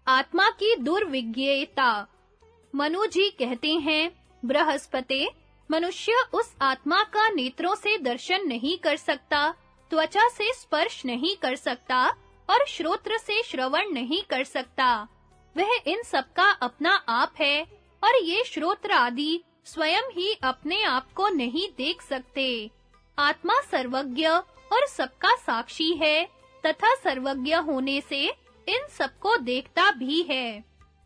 आत्मा की दुर्विज्ञता। मनु जी कहते हैं, बृहस्पति, मनुष्य उस आत्मा का नेत्रों से दर्शन नहीं कर सकता, त्वचा से स्पर्श नहीं कर सकता और श्रोत्र से श्रवण नहीं कर सकता। वह इन सब का अपना आप है और ये श्रोत्र आदि स्वयं ही अपने आप को नहीं देख सकते। आत्मा सर्वज्ञ और सबका साक्षी है तथा सर्वज्ञ होने से इन सबको देखता भी है।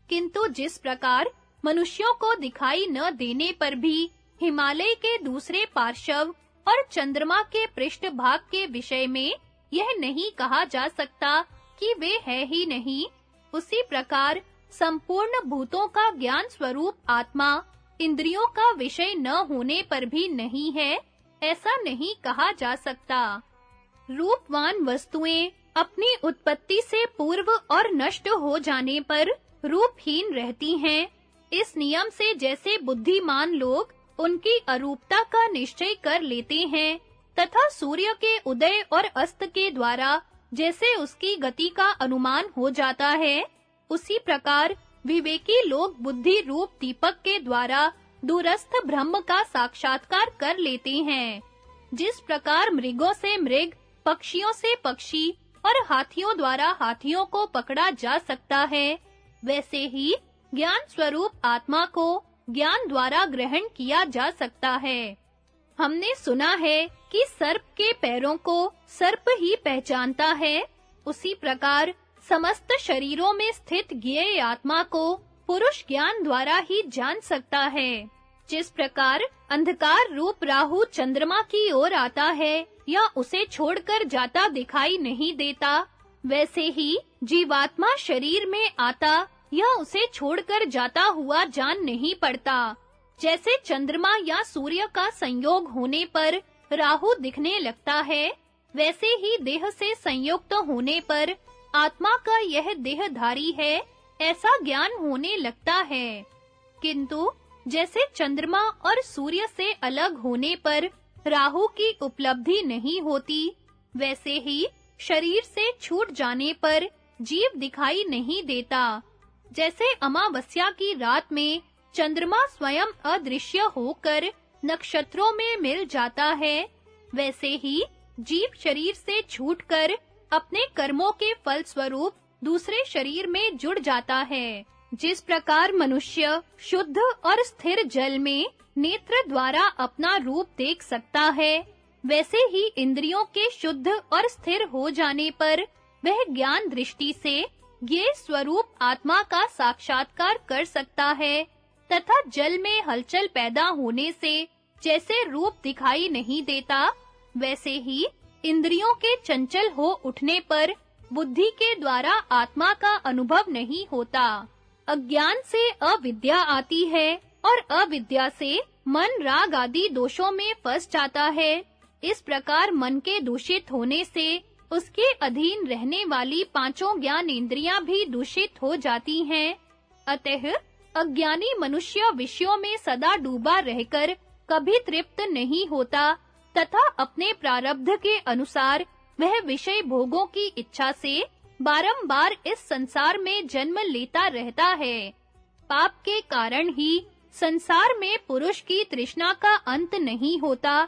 किंतु जिस प्रकार मनुष्यों को दिखाई न देने पर भी हिमालय के दूसरे पार्श्व और चंद्रमा के पृष्ठभाग के विषय में यह नहीं कहा जा सकता कि वे है ही नहीं, उसी प्रकार संपूर्ण भूतों का ज्ञान स्वरूप आत्मा इंद्रियों का विषय न होने पर भी नहीं है, ऐसा नहीं कहा जा सकता। रूपवान वस्तुएं अपनी उत्पत्ति से पूर्व और नष्ट हो जाने पर रूपहीन रहती हैं। इस नियम से जैसे बुद्धिमान लोग उनकी अरूपता का निश्चय कर लेते हैं तथा सूर्य के उदय और अस्त के द्वारा जैसे उसकी गति का अनुमान हो जाता है, उसी प्रकार विवेकी लोग बुद्धि रूप दीपक के द्वारा दूरस्थ ब्रह्म का साक्षात्कार कर लेते हैं। जिस प्रकार मृगों से मृग, पक्षियों से पक्षी और हाथियों द्वारा हाथियों को पकड़ा जा सकता है, वैसे ही ज्ञान स्वरूप आत्मा को ज्ञान द्वारा ग्रहण किया जा सकता है। हमने सुना है कि सर्प के पैरों को सर्प ही पहचानता है, उसी प्रकार समस्त शरीरों में स्थित ज्ञेय आत्मा को पुरुष ज्ञान द्वारा ही जान सकता है। जिस प्रकार अंधकार रूप राहु चंद्रमा की ओर आता है या उसे छोड़कर जाता दिखाई नहीं देता, वैसे ही जीवात्मा शरीर में आता या उसे छोड़कर जाता हुआ जान नहीं पड़ता। जैसे चंद्रमा या सूर्य का संयोग होने पर राहु दिखने लगता है, वैसे ही देह से संयुक्त होने पर आत्मा का यह देहधारी है, ऐसा ज्ञान होने लगता है। किंतु जैसे चंद्रमा और सूर्य से अलग होने पर राहु की उपलब्धि नहीं होती, वैसे ही शरीर से छूट जाने पर जीव दिखाई नहीं देता। जैसे अमावस्या की रात में चंद्रमा स्वयं अदृश्य होकर नक्षत्रों में मिल जाता है, वैसे ही जीव शरीर से छूटकर अपने कर्मों के फल स्वरूप दूसरे शरीर में जुड़ जाता है। जिस प्रकार मनुष्य शुद्ध और स्थिर जल में नेत्र द्वारा अपना रूप देख सकता है, वैसे ही इंद्रियों के शुद्ध और स्थिर हो जाने पर वह ज्ञान दृष्टि से ये स्वरूप आत्मा का साक्षात्कार कर सकता है तथा जल में हलचल पैदा होने से जैसे रूप दिखाई नहीं देता, वैसे ही इंद्रियों के चंचल हो उठने पर बुद्धि के द्वारा आत्मा का अनुभव नहीं होता। अज्ञान से अविद्या आती है और अविद्या से मन राग आदि दोषों में फंस जाता है। इस प्रकार मन के दूषित होने से उसके अधीन रहने वाली पांचों ज्ञान इंद्रियां भी दूषित हो जाती हैं। अतः अज्ञानी मनुष्य विषयों में सदा डूबा रहकर कभी तृप्त नहीं होता तथा अपने प्रारब्ध के अनुसार वह विषय भोगों की इच्छा से बारंबार इस संसार में जन्म लेता रहता है। पाप के कारण ही संसार में पुरुष की तृष्णा का अंत नहीं होता।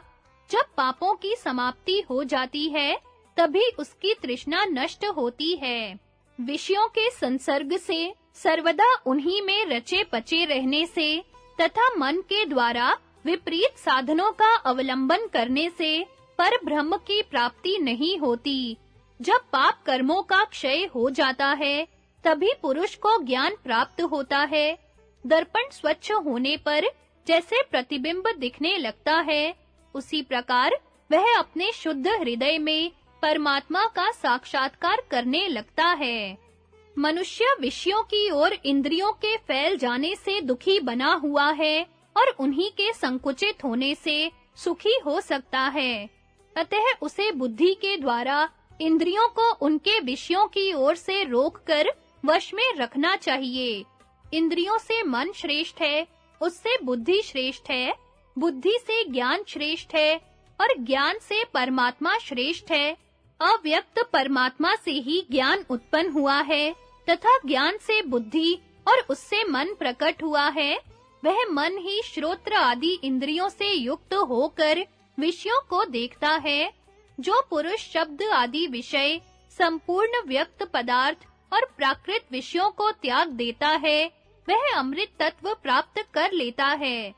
जब पापों की समाप्ति हो जाती है, तभी उसकी तृष्णा नष्ट होती है। विषयों के संसर्ग से सर्वदा उन्हीं में रचे पचे रहने से तथा मन के द्वारा विपरीत साधनों का अवलंबन करने से पर ब्रह्म की प्राप्ति नहीं होती। जब पाप कर्मों का क्षय हो जाता है, तभी पुरुष को ज्ञान प्राप्त होता है। दर्पण स्वच्छ होने पर जैसे प्रतिबिंब दिखने लगता है, उसी प्रकार वह अपने शुद्ध हृदय में परमात्मा का साक्षात्कार करने लगता है। मनुष्य विषयों की ओर इंद्रियों के फैल जाने से दुखी बना हुआ है और उन्हीं के संकुचित होने से सुखी हो सकता है। अतः उसे बुद्धि के द्वारा इंद्रियों को उनके विषयों की ओर से रोककर वश में रखना चाहिए। इंद्रियों से मन श्रेष्ठ है, उससे बुद्धि श्रेष्ठ है, बुद्धि से ज्ञान श्रेष्ठ है और ज्ञान से परमात्मा श्रेष्ठ है। अव्यक्त परमात्मा से ही ज्ञान उत्पन्न हुआ है, तथा ज्ञान से बुद्धि और उससे मन प्रकट हुआ है, वह मन ही श्रोत्र आदि इंद्रियों से युक्त होकर विषयों को देखता है। जो पुरुष शब्द आदि विषय, संपूर्ण व्यक्त पदार्थ और प्राकृत विषयों को त्याग देता है, वह अमृत तत्व प्राप्त कर लेता है।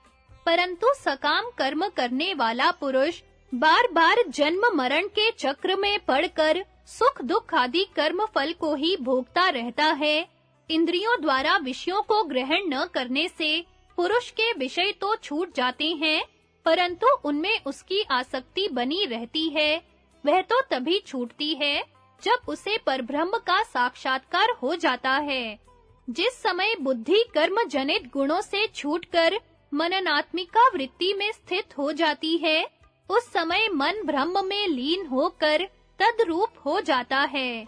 परंतु सकाम कर्म करने वाला पुरुष बार-बार जन्म मरण के चक्र में पड़कर सुख दुख आदि कर्म फल को ही भोगता रहता है। इंद्रियों द्वारा विषयों को ग्रहण न करने से पुरुष के विषय तो छूट जाते हैं, परंतु उनमें उसकी आसक्ति बनी रहती है। वह तो तभी छूटती है जब उसे परब्रह्म का साक्षात्कार हो जाता है। जिस समय बुद्धि कर्म जनित गुणों से छूटकर मननात्मिका वृत्ति में स्थित हो जाती है, उस समय मन ब्रह्म में लीन होकर तद्रूप हो जाता है।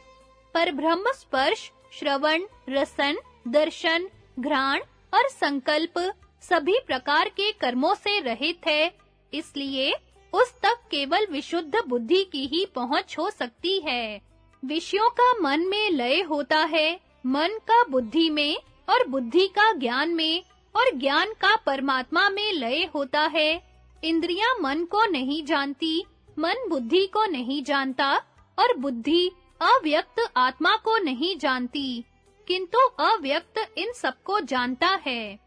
पर ब्रह्म स्पर्श, श्रवण, रसन, दर्शन, घ्राण और संकल्प सभी प्रकार के कर्मों से रहित है, इसलिए उस तक केवल विशुद्ध बुद्धि की ही पहुंच हो सकती है। विषयों का मन में लय होता है, मन का बुद्धि में और बुद्धि का ज्ञान में और ज्ञान का परमात्मा में लय होता है। इंद्रियां मन को नहीं जानती, मन बुद्धि को नहीं जानता और बुद्धि अव्यक्त आत्मा को नहीं जानती, किंतु अव्यक्त इन सबको जानता है।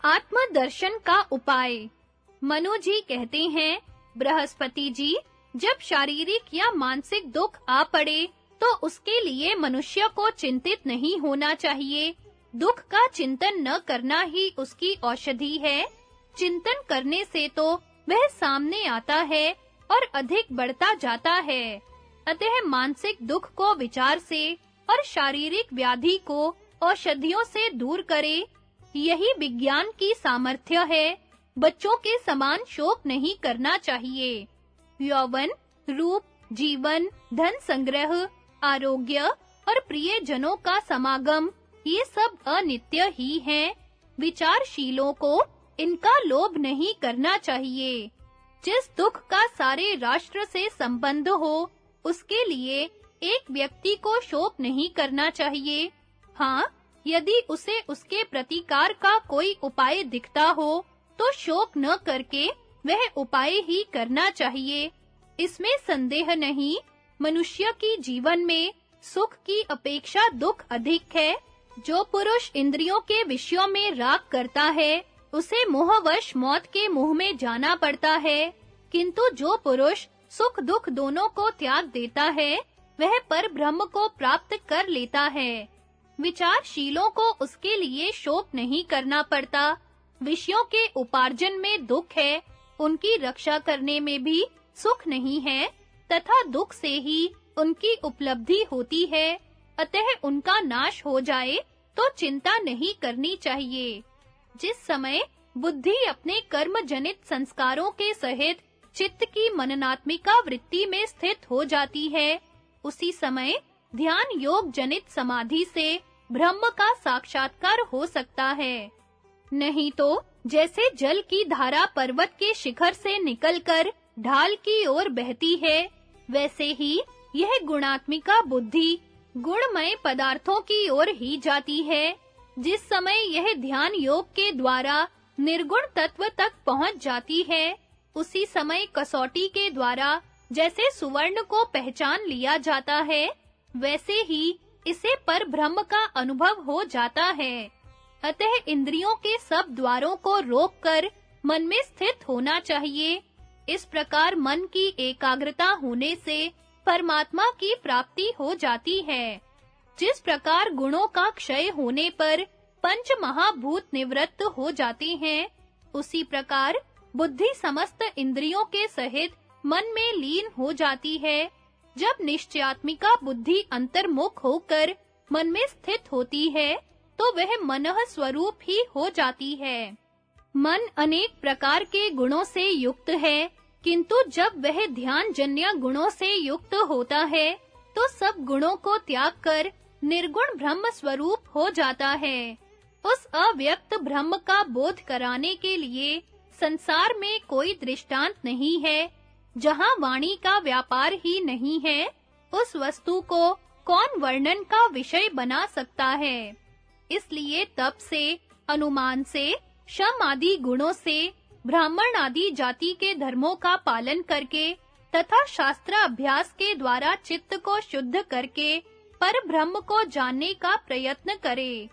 आत्मदर्शन का उपाय। मनु जी कहते हैं, बृहस्पति जी, जब शारीरिक या मानसिक दुख आ पड़े तो उसके लिए मनुष्य को चिंतित नहीं होना चाहिए। दुख का चिंतन न करना ही उसकी औषधि है। चिंतन करने से तो वह सामने आता है और अधिक बढ़ता जाता है। अतः मानसिक दुख को विचार से और शारीरिक व्याधि को औषधियों से दूर करे। यही विज्ञान की सामर्थ्य है। बच्चों के समान शोक नहीं करना चाहिए। यौवन, रूप, जीवन, धन संग्रह, आरोग्य और प्रियजनों का समागम, ये सब अनित्य ही हैं। विचारशीलों को इनका लोभ नहीं करना चाहिए। जिस दुख का सारे राष्ट्र से संबंध हो, उसके लिए एक व्यक्ति को शोक नहीं करना चाहिए। हाँ, यदि उसे उसके प्रतिकार का कोई उपाय दिखता हो, तो शोक न करके वह उपाय ही करना चाहिए। इसमें संदेह नहीं, मनुष्य की जीवन में सुख की अपेक्षा दुख अधिक है। जो पुरुष इंद्रियों के विषयों में राग करता है, उसे मोहवश मौत के मुंह में जाना पड़ता है। किंतु जो पुरुष सुख दुख दोनों को त्याग देता है, वह पर ब्रह्म को प्राप्त कर लेता है। विचारशीलों को उसके लिए शोक नहीं करना पड़ता। विषयों के उपार्जन में दुख है, उनकी रक्षा करने में भी सुख नहीं है, तथा दुख से ही उनकी उपलब्धि होती है। अतः उनका नाश हो जाए तो चिंता नहीं करनी चाहिए। जिस समय बुद्धि अपने कर्म जनित संस्कारों के सहित चित्त की मननात्मिका वृत्ति में स्थित हो जाती है, उसी समय ध्यान योग जनित समाधि से ब्रह्म का साक्षात्कार हो सकता है। नहीं तो जैसे जल की धारा पर्वत के शिखर से निकलकर ढाल की ओर बहती है, वैसे ही यह गुणात्मिका बुद्धि गुणमय पदार्थों की ओर ही जाती है। जिस समय यह ध्यान योग के द्वारा निर्गुण तत्व तक पहुंच जाती है, उसी समय कसौटी के द्वारा जैसे सुवर्ण को पहचान लिया जाता है, वैसे ही इसे पर ब्रह्म का अनुभव हो जाता है। अतः इंद्रियों के सब द्वारों को रोककर मन में स्थित होना चाहिए। इस प्रकार मन की एकाग्रता होने से परमात्मा की प्राप्ति हो जाती है। जिस प्रकार गुणों का क्षय होने पर पंच महाभूत निवृत्त हो जाते हैं, उसी प्रकार बुद्धि समस्त इंद्रियों के सहित मन में लीन हो जाती है। जब निश्चयात्मिका बुद्धि अंतर्मुख होकर मन में स्थित होती है, तो वह मनः स्वरूप ही हो जाती है। मन अनेक प्रकार के गुणों से युक्त है, किंतु जब वह ध्यान जन्य गुणों से युक्त होता है, तो सब गुणों को त्याग कर निर्गुण ब्रह्म स्वरूप हो जाता है। उस अव्यक्त ब्रह्म का बोध कराने के लिए संसार में कोई दृष्टांत नहीं है। जहाँ वाणी का व्यापार ही नहीं है, उस वस्तु को कौन वर्णन का विषय बना सकता है। इसलिए तप से, अनुमान से, शम आदि गुणों से, ब्राह्मण आदि जाति के धर्मों का पालन करके तथा शास्त्र अभ्यास के द्वारा चित्त को शुद्ध करके पर ब्रह्म को जानने का प्रयत्न करे।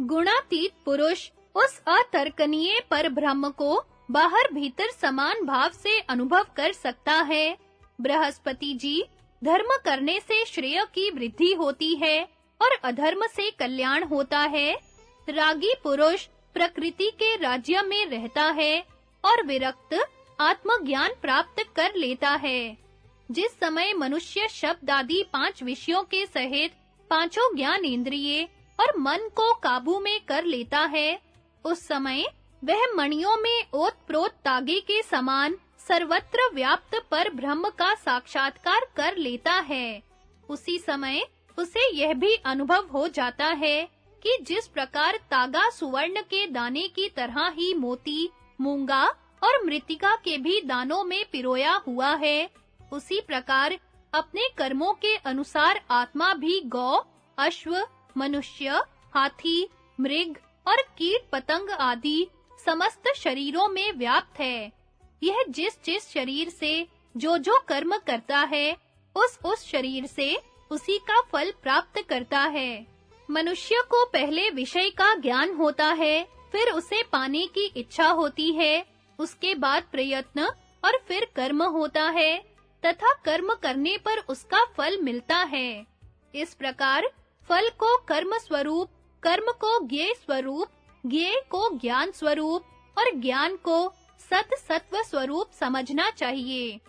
गुणातीत पुरुष उस अतर्कनीय पर ब्रह्म को बाहर भीतर समान भाव से अनुभव कर सकता है। बृहस्पति जी, धर्म करने से श्रेय की वृद्धि होती है और अधर्म से कल्याण होता है। रागी पुरुष प्रकृति के राज्य में रहता है और विरक्त आत्मज्ञान प्राप्त कर लेता है। जिस समय मनुष्य शब्द आदि 5 विषयों के सहित पांचों ज्ञान इंद्रिय और मन को काबू में कर लेता है, उस समय वह मणियों में ओत-प्रोत तागे के समान सर्वत्र व्याप्त पर ब्रह्म का साक्षात्कार कर लेता है। उसी समय उसे यह भी अनुभव हो जाता है कि जिस प्रकार तागा सुवर्ण के दाने की तरह ही मोती, मूंगा और मृत्तिका के भी दानों में पिरोया हुआ है, उसी प्रकार अपने कर्मों के अनुसार आत्मा भी गौ, अश्व, मनुष्य, हाथी, मृग और कीट पतंग आदि समस्त शरीरों में व्याप्त है। यह जिस शरीर से जो कर्म करता है, उस शरीर से उसी का फल प्राप्त करता है। मनुष्य को पहले विषय का ज्ञान होता है, फिर उसे पाने की इच्छा होती है, उसके बाद प्रयत्न और फिर कर्म होता है तथा कर्म करने पर उसका फल मिलता है। इस प्रकार फल को कर्म स्वरूप, कर्म को ज्ञेय स्वरूप, ज्ञेय को ज्ञान स्वरूप और ज्ञान को सत सत्व स्वरूप समझना चाहिए।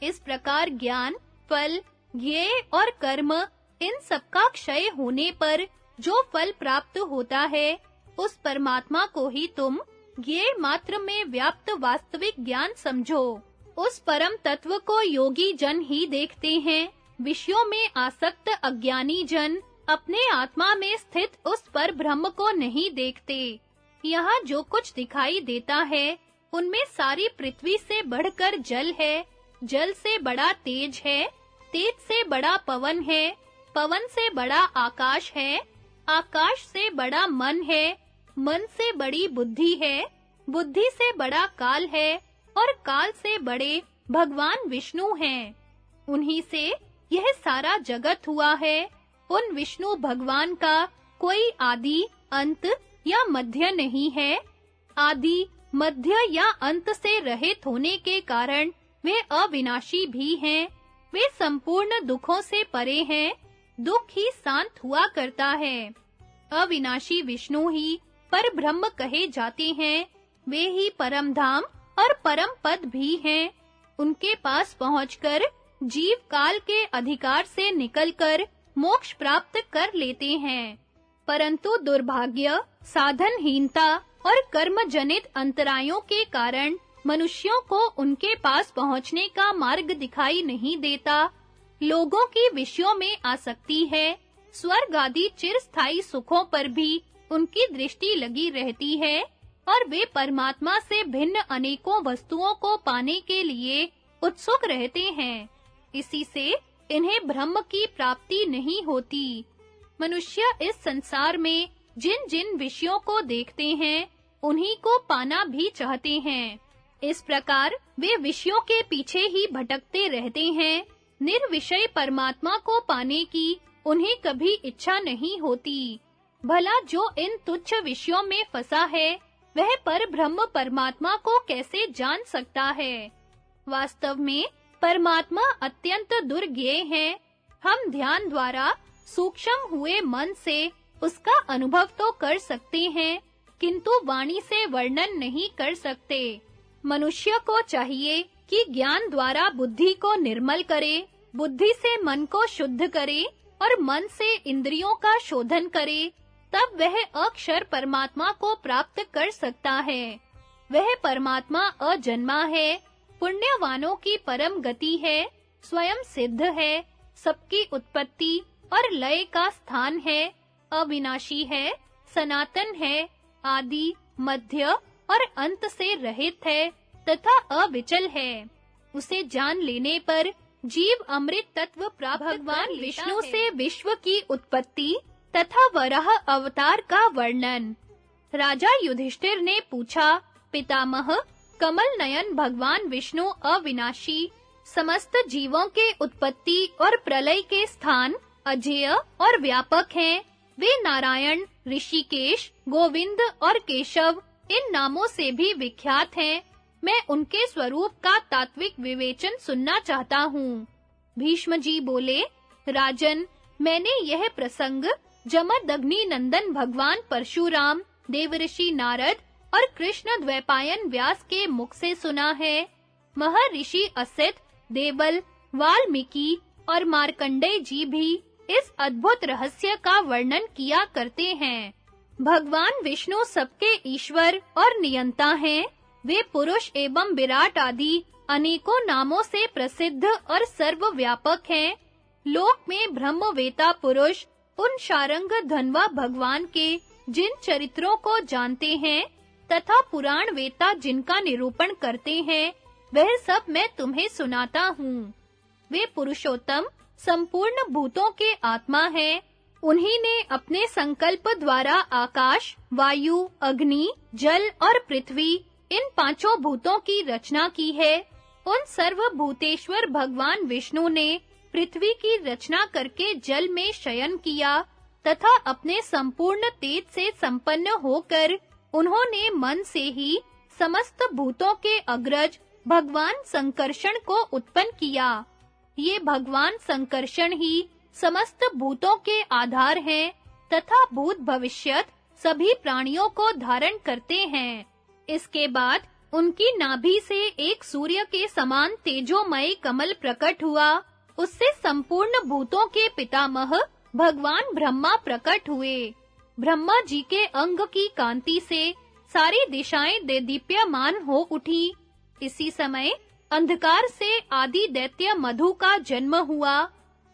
इस प्रकार ज्ञान, फल, ज्ञेय और कर्म इन सबका क्षय होने पर जो फल प्राप्त होता है, उस परमात्मा को ही तुम ज्ञेय मात्र में व्याप्त वास्तविक ज्ञान समझो। उस परम तत्व को योगी जन ही देखते हैं। विषयों में आसक्त अज्ञानी जन अपने आत्मा में स्थित उस पर ब्रह्म को नहीं देखते। यहाँ जो कुछ दिखाई देता है, उनमें सारी पृथ्वी से बढ़कर जल है, जल से बड़ा तेज है, तेज से बड़ा पवन है, पवन से बड़ा आकाश है, आकाश से बड़ा मन है, मन से बड़ी बुद्धि है, बुद्धि से बड़ा काल है और काल से बड़े भगवान विष्णु हैं। उन्हीं से यह सारा जगत हुआ है। उन विष्णु भगवान का कोई आदि, अंत या मध्य नहीं है। आदि, मध्य या अंत से रहित होने के कारण वे अविनाशी भी हैं। वे संपूर्ण दुखों से परे हैं। दुख ही शांत हुआ करता है। अविनाशी विष्णु ही पर ब्रह्म कहे जाते हैं। वे ही परम धाम और परम पद भी हैं। उनके पास पहुंचकर जीव काल के अधिकार से निकलकर मोक्ष प्राप्त कर लेते हैं। परंतु दुर्भाग्य, साधनहीनता और कर्म जनित अंतरायों के कारण मनुष्यों को उनके पास पहुंचने का मार्ग दिखाई नहीं देता। लोगों की विषयों में आसक्ति है। स्वर्ग आदि चिरस्थायी सुखों पर भी उनकी दृष्टि लगी रहती है और वे परमात्मा से भिन्न अनेकों वस्तुओं को पाने के लिए उत्सुक रहते हैं। इसी से इन्हें ब्रह्म की प्राप्ति नहीं होती। मनुष्य इस संसार में जिन-जिन विषयों को देखते हैं, उन्हीं को पाना भी चाहते हैं। इस प्रकार वे विषयों के पीछे ही भटकते रहते हैं। निर्विषय परमात्मा को पाने की उन्हें कभी इच्छा नहीं होती। भला जो इन तुच्छ विषयों में फंसा है, वह परब्रह्म परमात्मा को कैसे जान सकता है? वास्तव में परमात्मा अत्यंत दुर्ज्ञेय है। हम ध्यान द्वारा सूक्ष्म हुए मन से उसका अनुभव तो कर सकते हैं, किंतु वाणी से वर्णन नहीं कर सकते। मनुष्य को चाहिए कि ज्ञान द्वारा बुद्धि को निर्मल करे, बुद्धि से मन को शुद्ध करे और मन से इंद्रियों का शोधन करे, तब वह अक्षर परमात्मा को प्राप्त कर सकता है। वह परमात्मा अजन्मा है, पुण्यवानों की परम गति है, स्वयं सिद्ध है, सबकी उत्पत्ति और लय का स्थान है, अविनाशी है, सनातन है, आदि, मध्य और अंत से रहित है तथा अविचल है। उसे जान लेने पर जीव अमृत तत्व प्राप्त भगवान विष्णु से विश्व की उत्पत्ति तथा वराह अवतार का वर्णन। राजा युधिष्ठिर ने पूछा, पितामह, कमल नयन भगवान विष्णु अविनाशी, समस्त जीवों के उत्पत्ति और प्रलय के स्थान अजेय और व्यापक हैं। वे नारायण, ऋषिकेश, गोविंद और केशव इन नामों से भी विख्यात हैं। मैं उनके स्वरूप का तात्विक विवेचन सुनना चाहता हूँ। भीष्म जी बोले, राजन, मैंने यह प्रसंग जमदग्नि नंदन भगवान परशुराम, देवऋषि नारद और कृष्ण द्वैपायन व्यास के मुख से सुना है। महर्षि असित, देवल, वाल्मीकि और मार्कंडेय जी भी इस अद्भुत रहस्य का वर्णन किया करते हैं। भगवान विष्णु सबके ईश्वर और नियंता हैं। वे पुरुष एवं विराट आदि अनेकों नामों से प्रसिद्ध और सर्वव्यापक हैं। लोक में ब्रह्मवेता पुरुष उन शारंग धन्वा भगवान के जिन चरित्रों को जानते हैं तथा पुराण वेता जिनका निरूपण करते हैं, वह सब मैं तुम्हें सुनाता हूँ। वे पुरुषोत्तम संपूर्ण भूतों के आत्मा हैं। उन्हीं ने अपने संकल्प द्वारा आकाश, वायु, अग्नि, जल और पृथ्वी इन पांचों भूतों की रचना की है। उन सर्वभूतेश्वर भगवान विष्णु ने पृथ्वी की रचना करके जल में शयन किया तथा अपने संपूर्ण तेज से संपन्न होकर उन्होंने मन से ही समस्त भूतों के अग्रज भगवान संकर्षण को उत्पन्न किया। ये भगवान संकर्षण ही समस्त भूतों के आधार हैं तथा भूत भविष्यत सभी प्राणियों को धारण करते हैं। इसके बाद उनकी नाभि से एक सूर्य के समान तेजोमय कमल प्रकट हुआ। उससे संपूर्ण भूतों के पितामह भगवान ब्रह्मा प्रकट हुए। ब्रह्मा जी के अंग की कांति से सारी दिशाएं देदीप्यमान हो उठी। इसी समय अंधकार से आदि दैत्य मधु का जन्म हुआ।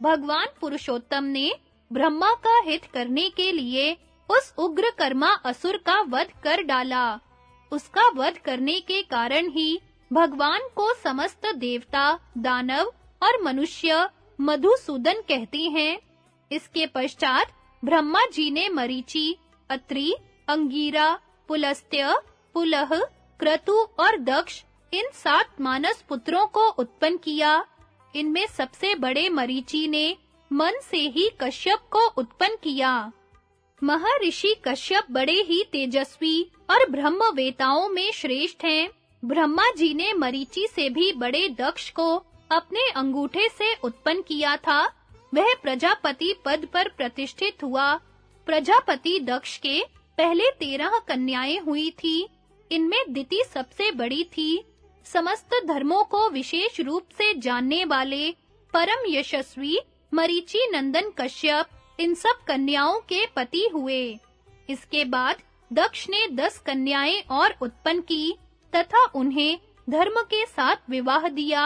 भगवान पुरुषोत्तम ने ब्रह्मा का हित करने के लिए उस उग्र कर्मा असुर का वध कर डाला। उसका वध करने के कारण ही भगवान को समस्त देवता, दानव और मनुष्य मधुसूदन कहते हैं। इसके पश्चात ब्रह्मा जी ने मरीचि, अत्रि, अंगीरा, पुलस्त्य, पुलह, क्रतु और दक्ष इन 7 मानस पुत्रों को उत्पन्न किया। इनमें सबसे बड़े मरीचि ने मन से ही कश्यप को उत्पन्न किया। महर्षि कश्यप बड़े ही तेजस्वी और ब्रह्मवेताओं में श्रेष्ठ हैं। ब्रह्मा जी ने मरीचि से भी बड़े दक्ष को अपने अंगूठे से उत्पन्न किया था। वह प्रजापति पद पर प्रतिष्ठित हुआ। प्रजापति दक्ष के पहले 13 कन्याएं हुई थी। इनमें दिति सबसे बड़ी थी। समस्त धर्मों को विशेष रूप से जानने वाले परम यशस्वी मरीचि नंदन कश्यप इन सब कन्याओं के पति हुए। इसके बाद दक्ष ने 10 कन्याएं और उत्पन्न की तथा उन्हें धर्म के साथ विवाह दिया।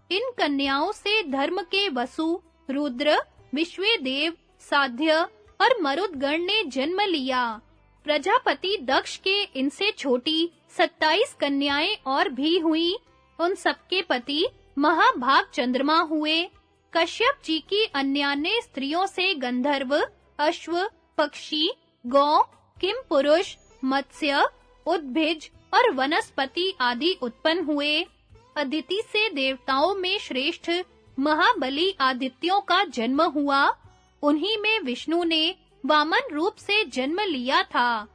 इन कन्याओं से धर्म के वसु, रुद्र, विश्वेदेव, साध्य और मरुदगण ने जन्म लिया। प्रजापति दक्ष के इनसे छोटी 27 कन्याएं और भी हुई। उन सबके पति महाभाग चंद्रमा हुए। कश्यप जी की अन्यान्य स्त्रियों से गंधर्व, अश्व, पक्षी, गौ, किमपुरुष, मत्स्य, उद्भिज और वनस्पति आदि उत्पन्न हुए। अदिति से देवताओं में श्रेष्ठ महाबली आदित्यों का जन्म हुआ। उन्हीं में विष्णु ने वामन रूप से जन्म लिया था।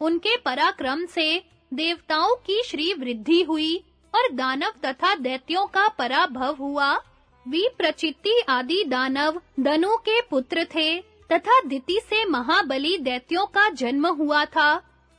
उनके पराक्रम से देवताओं की श्री वृद्धि हुई और दानव तथा दैत्यों का पराभव हुआ। विप्रचित्ति आदि दानव दनु के पुत्र थे तथा दिति से महाबली दैत्यों का जन्म हुआ था।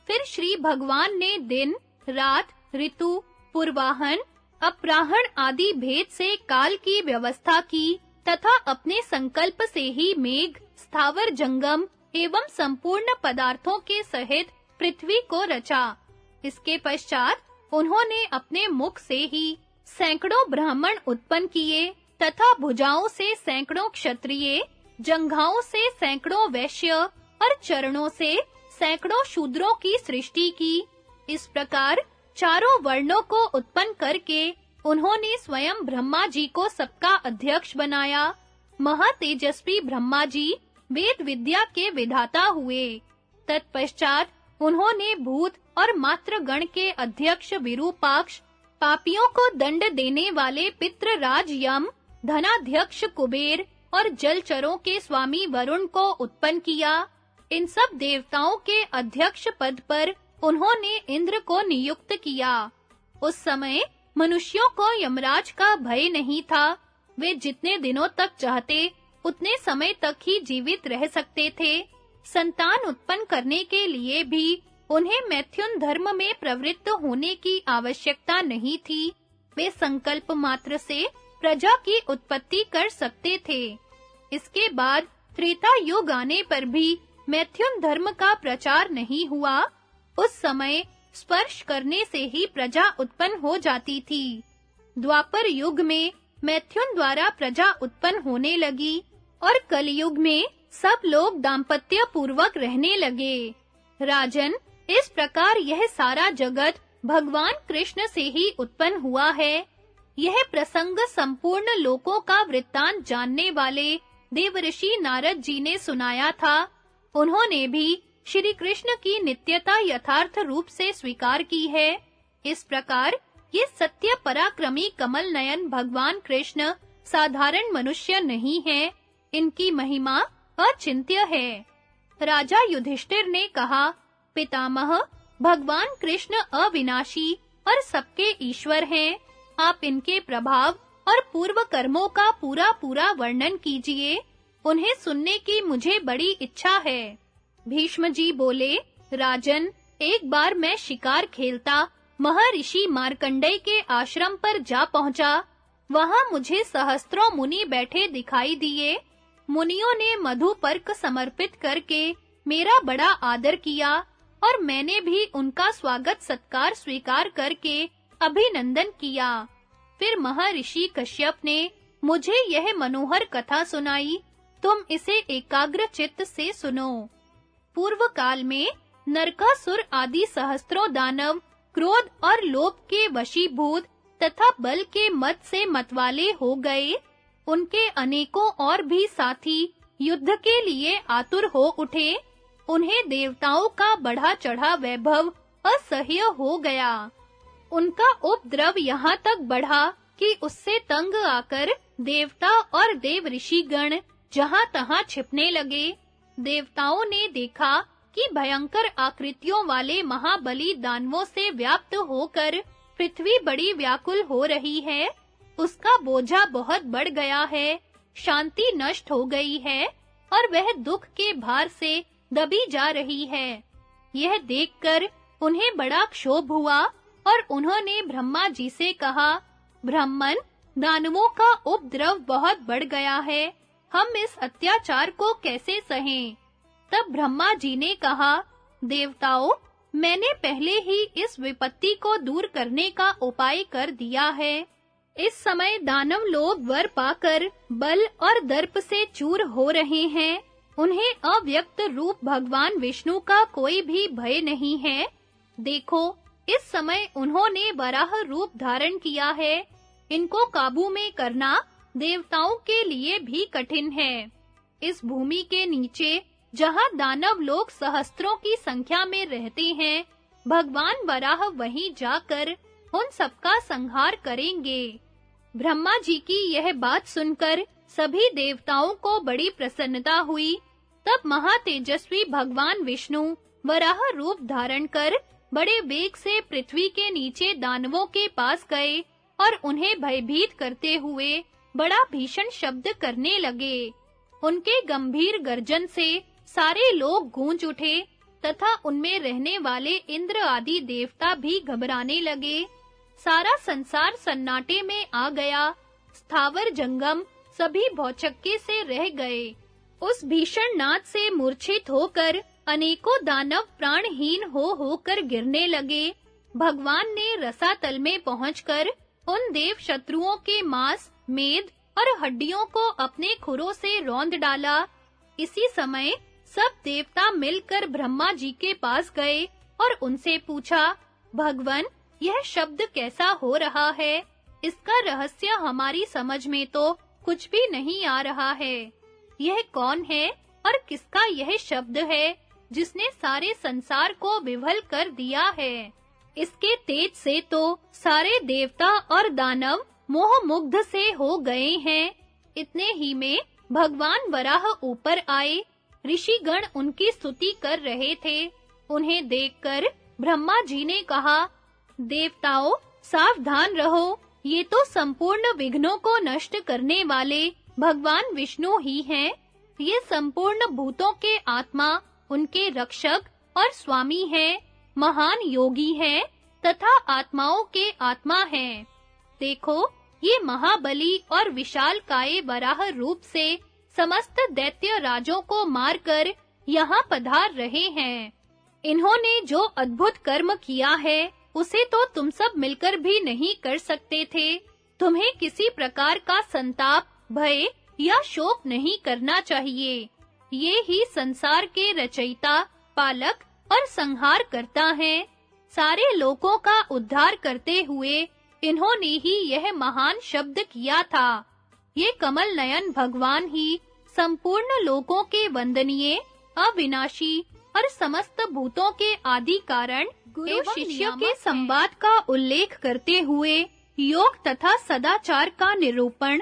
फिर श्री भगवान ने दिन, रात, ऋतु, पूर्वाहन, अपराहन आदि भेद से काल की व्यवस्था की तथा अपने संकल्प से ही मेघ, स्थावर जंगम एवं संपूर्ण पदार्थों के सहित पृथ्वी को रचा। इसके पश्चात उन्होंने अपने मुख से ही सैकड़ों ब्राह्मण उत्पन्न किए तथा भुजाओं से सैकड़ों क्षत्रिय, जंघाओं से सैकड़ों वैश्य और चरणों से सैकड़ों शूद्रों की सृष्टि की। इस प्रकार चारों वर्णों को उत्पन्न करके उन्होंने स्वयं ब्रह्मा जी को सबका अध्यक्ष बनाया। महातेजस्वी ब्रह्मा जी वेद विद्या के विधाता हुए। तत्पश्चात उन्होंने भूत और मातृगण के अध्यक्ष विरूपाक्ष, पापियों को दंड देने वाले पितृराज यम, धनाध्यक्ष कुबेर और जलचरों के स्वामी वरुण को उत्पन्न किया। इन सब देवताओं के अध्यक्ष पद पर उन्होंने इंद्र को नियुक्त किया। उस समय मनुष्यों को यमराज का भय नहीं था। वे जितने दिनों तक चाहते उतने समय तक ही जीवित रह सकते थे। संतान उत्पन्न करने के लिए भी उन्हें मैथुन धर्म में प्रवृत्त होने की आवश्यकता नहीं थी। वे संकल्प मात्र से प्रजा की उत्पत्ति कर सकते थे। इसके बाद त्रेता युग आने पर भी मैथुन धर्म का प्रचार नहीं हुआ। उस समय स्पर्श करने से ही प्रजा उत्पन्न हो जाती थी। द्वापर युग में मैथुन द्वारा प्रजा उत्पन्न होने लगी और कलयुग में सब लोग दाम्पत्य पूर्वक रहने लगे। राजन, इस प्रकार यह सारा जगत भगवान कृष्ण से ही उत्पन्न हुआ है। यह प्रसंग संपूर्ण लोकों का वृत्तांत जानने वाले देवर्षि नारद जी ने सुनाया था। उन्होंने भी श्री कृष्ण की नित्यता यथार्थ रूप से स्वीकार की है। इस प्रकार ये सत्य पराक्रमी कमल नयन भगवान कृष्ण साधारण मनुष्य नहीं है। इनकी महिमा अचिंत्य है। राजा युधिष्ठिर ने कहा, पितामह, भगवान कृष्ण अविनाशी और सबके ईश्वर हैं। आप इनके प्रभाव और पूर्व कर्मों का पूरा वर्णन कीजिए। उन्हें सुनने की मुझे बड़ी इच्छा है। भीष्म जी बोले, राजन, एक बार मैं शिकार खेलता महर्षि मार्कंडेय के आश्रम पर जा पहुंचा। वहां मुझे सहस्त्रों मुनि बैठे दिखाई दिए। मुनियों ने मधुपर्क समर्पित करके मेरा बड़ा आदर किया और मैंने भी उनका स्वागत सत्कार स्वीकार करके अभिनंदन किया। फिर महर्षि कश्यप ने मुझे यह मनोहर कथा सुनाई। तुम इसे एकाग्र चित्त से सुनो। पूर्व काल में नरकासुर आदि सहस्त्रों दानव क्रोध और लोभ के वशीभूत तथा बल के मद से मतवाले हो गए। उनके अनेकों और भी साथी युद्ध के लिए आतुर हो उठे। उन्हें देवताओं का बढ़ा चढ़ा वैभव असह्य हो गया। उनका उपद्रव यहाँ तक बढ़ा कि उससे तंग आकर देवता और देव ऋषिगण जहाँ-तहाँ छिपने लगे। देवताओं ने देखा कि भयंकर आकृतियों वाले महाबली दानवों से व्याप्त होकर पृथ्वी बड़ी व्याकुल हो रही है। उसका बोझा बहुत बढ़ गया है, शांति नष्ट हो गई है और वह दुख के भार से दबी जा रही है। यह देखकर उन्हें बड़ा क्षोभ हुआ और उन्होंने ब्रह्मा जी से कहा, ब्राह्मण, दानवों का उपद्रव बहुत बढ़ गया है। हम इस अत्याचार को कैसे सहें? तब ब्रह्मा जी ने कहा, देवताओं, मैंने पहले ही इस विपत्ति को दूर करने का उपाय कर दिया है। इस समय दानव लोग वर पाकर बल और दर्प से चूर हो रहे हैं। उन्हें अव्यक्त रूप भगवान विष्णु का कोई भी भय नहीं है। देखो, इस समय उन्होंने वराह रूप धारण किया है। इनको काबू में करना देवताओं के लिए भी कठिन है। इस भूमि के नीचे जहां दानव लोग सहस्त्रों की संख्या में रहते हैं, भगवान वराह वहीं जाकर उन सबका संहार करेंगे। ब्रह्मा जी की यह बात सुनकर सभी देवताओं को बड़ी प्रसन्नता हुई। तब महातेजस्वी भगवान विष्णु वराह रूप धारण कर बड़े वेग से पृथ्वी के नीचे दानवों के पास गए और उन्हें भयभीत करते हुए बड़ा भीषण शब्द करने लगे। उनके गंभीर गर्जन से सारे लोग गूंज उठे तथा उनमें रहने वाले इंद्र आदि देवता भी घबराने लगे। सारा संसार सन्नाटे में आ गया। स्थावर जंगम सभी भौचक्के से रह गए। उस भीषण नाद से मूर्छित होकर अनेकों दानव प्राणहीन होकर गिरने लगे। भगवान ने रसातल में पहुंचकर उन देव शत्रुओं के मांस, मेद और हड्डियों को अपने खुरों से रौंद डाला। इसी समय सब देवता मिलकर ब्रह्मा जी के पास गए और उनसे पूछा, भगवन, यह शब्द कैसा हो रहा है? इसका रहस्य हमारी समझ में तो कुछ भी नहीं आ रहा है। यह कौन है और किसका यह शब्द है जिसने सारे संसार को विह्वल कर दिया है? इसके तेज से तो सारे देवता और दानव मोहमुग्ध से हो गए हैं। इतने ही में भगवान वराह ऊपर आए। ऋषिगण उनकी स्तुति कर रहे थे। उन्हें देखकर ब्रह्मा जी ने कहा, देवताओं, सावधान रहो। ये तो संपूर्ण विघ्नों को नष्ट करने वाले भगवान विष्णु ही हैं। ये संपूर्ण भूतों के आत्मा, उनके रक्षक और स्वामी हैं, महान योगी हैं तथा आत्माओं के आत्मा हैं। देखो, ये महाबली और विशालकाय वराह रूप से समस्त दैत्य राजों को मारकर यहाँ पधार रहे हैं। इन्होंने जो अद्भुत कर्म किया है, उसे तो तुम सब मिलकर भी नहीं कर सकते थे। तुम्हें किसी प्रकार का संताप, भय या शोक नहीं करना चाहिए। ये ही संसार के रचयिता, पालक और संहार करता है। सारे लोकों का उद्धार करते हुए इन्होंने ही यह महान शब्द किया था। ये कमल नयन भगवान ही संपूर्ण लोकों के वंदनीय, अविनाशी और समस्त भूतों के आदि कारण एवं शिष्य के संवाद का उल्लेख करते हुए योग तथा सदाचार का निरूपण।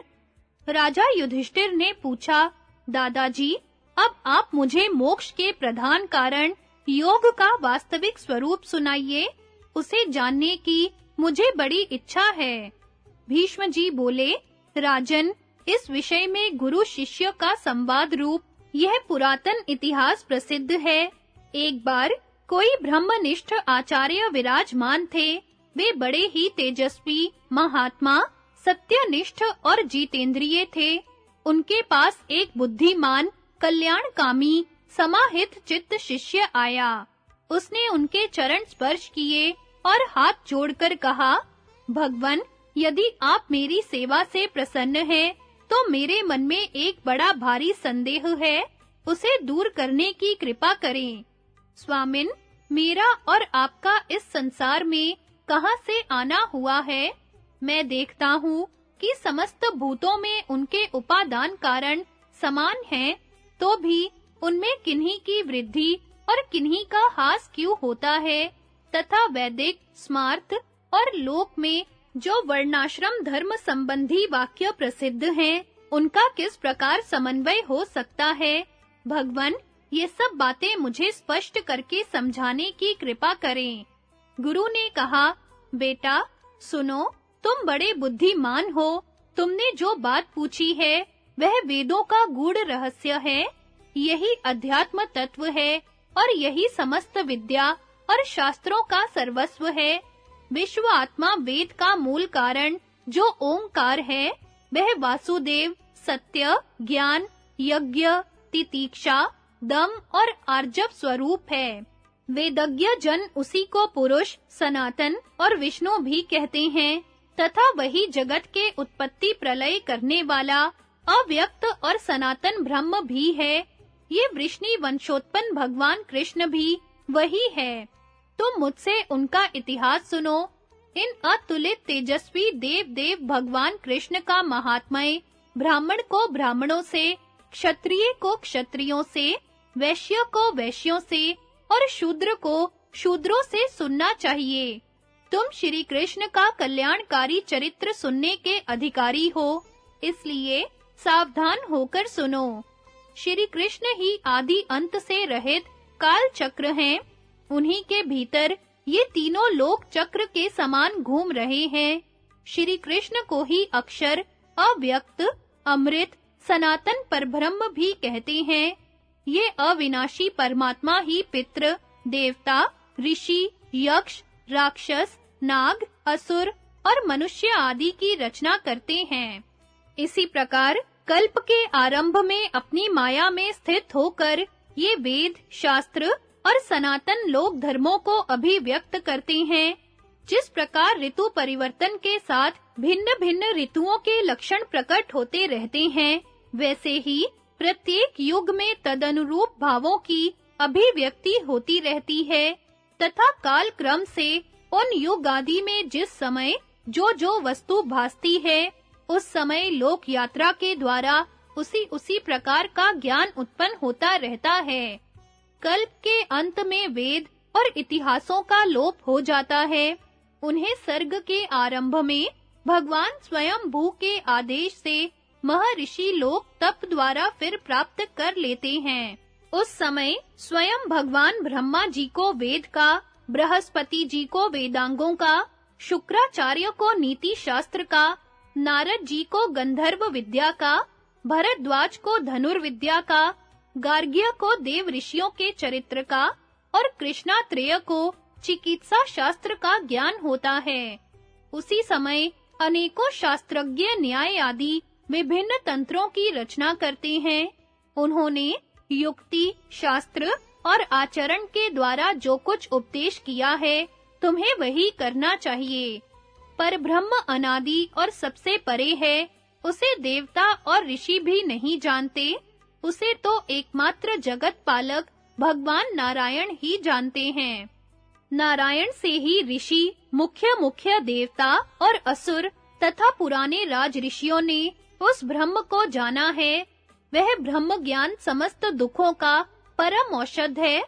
राजा युधिष्ठिर ने पूछा, दादाजी, अब आप मुझे मोक्ष के प्रधान कारण योग का वास्तविक स्वरूप सुनाइए। उसे जानने की मुझे बड़ी इच्छा है। भीष्म जी बोले, राजन, इस विषय में गुरु शिष्य का संवाद रूप यह पुरातन इतिहास प्रसिद्ध है। एक बार कोई ब्रह्मनिष्ठ आचार्य विराजमान थे। वे बड़े ही तेजस्वी, महात्मा, सत्यनिष्ठ और जितेंद्रिय थे। उनके पास एक बुद्धिमान, कल्याणकामी, समाहित चित्त शिष्य आया। उसने उनके चरण स्पर्श किए और हाथ जोड़कर कहा, भगवन, यदि आप मेरी सेवा से प्रसन्न हैं, तो मेरे मन में एक बड़ा भारी संदेह है। उसे दूर करने की कृपा करें। स्वामिन, मेरा और आपका इस संसार में कहां से आना हुआ है? मैं देखता हूँ कि समस्त भूतों में उनके उपादान कारण समान हैं, तो भी उनमें किन्हीं की वृद्धि और किन्हीं का ह्रास क्यों होता है? तथा वैदिक, स्मार्त और लोक में जो वर्णाश्रम धर्म संबंधी वाक्य प्रसिद्ध हैं, उनका किस प्रकार समन्वय हो सकता है? भगवन, ये सब बातें मुझे स्पष्ट करके समझाने की कृपा करें। गुरु ने कहा, बेटा, सुनो, तुम बड़े बुद्धिमान हो। तुमने जो बात पूछी है, वह वेदों का गूढ़ रहस्य है। यही अध्यात्म तत्व है और यही समस्त विद्या और शास्त्रों का सर्वस्व है। विश्व आत्मा वेद का मूल कारण जो ओंकार है, वह वासुदेव, सत्य, ज्ञान, यज्ञ, तितीक्षा, दम और आर्जव स्वरूप है। वेदज्ञ जन उसी को पुरुष, सनातन और विष्णु भी कहते हैं तथा वही जगत के उत्पत्ति प्रलय करने वाला अव्यक्त और सनातन ब्रह्म भी है। ये वृष्णि वंशोत्पन्न भगवान कृष्ण भी वही है। तुम मुझसे उनका इतिहास सुनो। इन अतुलित तेजस्वी देव भगवान कृष्ण का महात्म्य ब्राह्मण को ब्राह्मणों से, क्षत्रिय को क्षत्रियों से, वैश्य को वैश्यों से और शूद्र को शूद्रों से सुनना चाहिए। तुम श्री कृष्ण का कल्याणकारी चरित्र सुनने के अधिकारी हो, इसलिए सावधान होकर सुनो। श्री कृष्ण ही आदि अंत से रहित काल चक्र हैं। उन्हीं के भीतर ये तीनों लोक चक्र के समान घूम रहे हैं। श्री कृष्ण को ही अक्षर, अव्यक्त, अमृत, सनातन परब्रह्म भी कहते हैं। ये अविनाशी परमात्मा ही पितृ, देवता, ऋषि, यक्ष, राक्षस, नाग, असुर और मनुष्य आदि की रचना करते हैं। इसी प्रकार कल्प के आरंभ में अपनी माया में स्थित होकर ये वेद, शास्त्र और सनातन लोक धर्मों को अभिव्यक्त करते हैं। जिस प्रकार ऋतु परिवर्तन के साथ भिन्न-भिन्न ऋतुओं के लक्षण प्रकट होते रहते हैं, वैसे ही प्रत्येक युग में तदनुरूप भावों की अभिव्यक्ति होती रहती है तथा काल क्रम से उन युग आदि में जिस समय जो जो वस्तु भासती है उस समय लोक यात्रा के द्वारा उसी प्रकार का ज्ञान उत्पन्न होता रहता है। कल्प के अंत में वेद और इतिहासों का लोप हो जाता है। उन्हें सर्ग के आरंभ में भगवान स्वयं भू के आदेश से महर्षि लोग तप द्वारा फिर प्राप्त कर लेते हैं। उस समय स्वयं भगवान ब्रह्मा जी को वेद का, बृहस्पति जी को वेदांगों का, शुक्राचार्य को नीति शास्त्र का, नारद जी को गंधर्व विद्या का, भरद्वाज को धनुर्विद्या का, गार्ग्य को देव ऋषियों के चरित्र का और कृष्णात्रेय को चिकित्सा शास्त्र का ज्ञान होता है। उसी समय अनेकों शास्त्रज्ञ न्याय आदि विभिन्न तंत्रों की रचना करते हैं। उन्होंने युक्ति, शास्त्र और आचरण के द्वारा जो कुछ उपदेश किया है, तुम्हें वही करना चाहिए। पर ब्रह्म अनादि और सबसे परे है, उसे देवता और ऋषि भी नहीं जानते। उसे तो एकमात्र जगत पालक भगवान नारायण ही जानते हैं। नारायण से ही ऋषि, मुख्य देवता और असुर तथा पुराने राज ऋषियों ने उस ब्रह्म को जाना है। वह ब्रह्म ज्ञान समस्त दुखों का परम औषध है।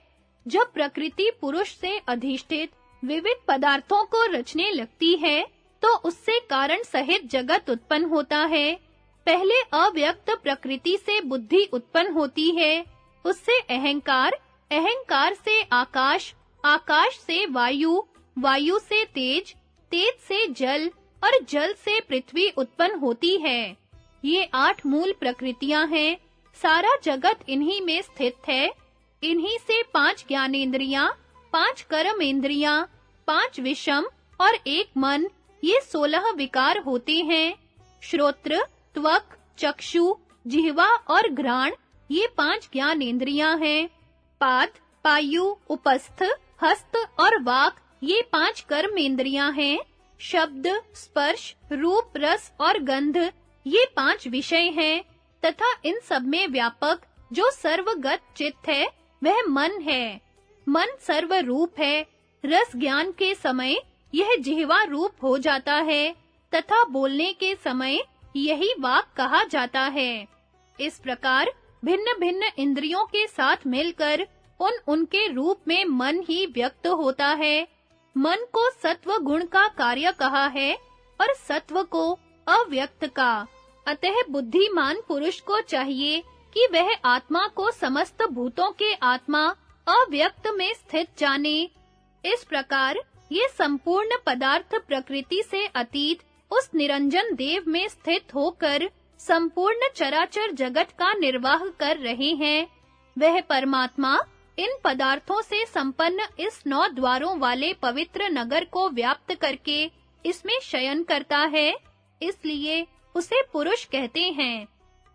जब प्रकृति पुरुष से अधिष्ठित विविध पदार्थों को रचने लगती है, तो उससे कारण सहित जगत उत्पन्न होता है। पहले अव्यक्त प्रकृति से बुद्धि उत्पन्न होती है, उससे अहंकार, अहंकार से आकाश, आकाश से वायु, वायु से तेज, तेज से जल और जल से पृथ्वी उत्पन्न होती है। ये 8 मूल प्रकृतियां हैं। सारा जगत इन्हीं में स्थित है। इन्हीं से 5 ज्ञानेंद्रियां, 5 कर्मेंद्रियां, 5 विषम और 1 मन, ये 16 विकार होते हैं। श्रोत्र, त्वक, चक्षु, जिह्वा और घ्राण, ये 5 ज्ञानेंद्रियां हैं। पाद, पायु, उपस्थ, हस्त और वाक, ये 5 कर्मेंद्रियां हैं। शब्द, स्पर्श, रूप, रस और गंध, ये 5 विषय हैं। तथा इन सब में व्यापक जो सर्वगत चित्त है, वह मन है। मन सर्वरूप है। रस ज्ञान के समय यह जिह्वा रूप हो जाता है तथा बोलने के समय यही वाक कहा जाता है। इस प्रकार भिन्न-भिन्न इंद्रियों के साथ मिलकर उनके रूप में मन ही व्यक्त होता है। मन को सत्व गुण का कार्य कहा है और सत्व को अव्यक्त का। अतः बुद्धिमान पुरुष को चाहिए कि वह आत्मा को समस्त भूतों के आत्मा अव्यक्त में स्थित जाने। इस प्रकार ये संपूर्ण पदार्थ प्रकृति से अतीत उस निरंजन देव में स्थित होकर संपूर्ण चराचर जगत का निर्वाह कर रहे हैं। वह परमात्मा इन पदार्थों से संपन्न इस 9 द्वारों वाले पवित्र नगर को व्याप्त करके इसमें शयन करता है, इसलिए उसे पुरुष कहते हैं।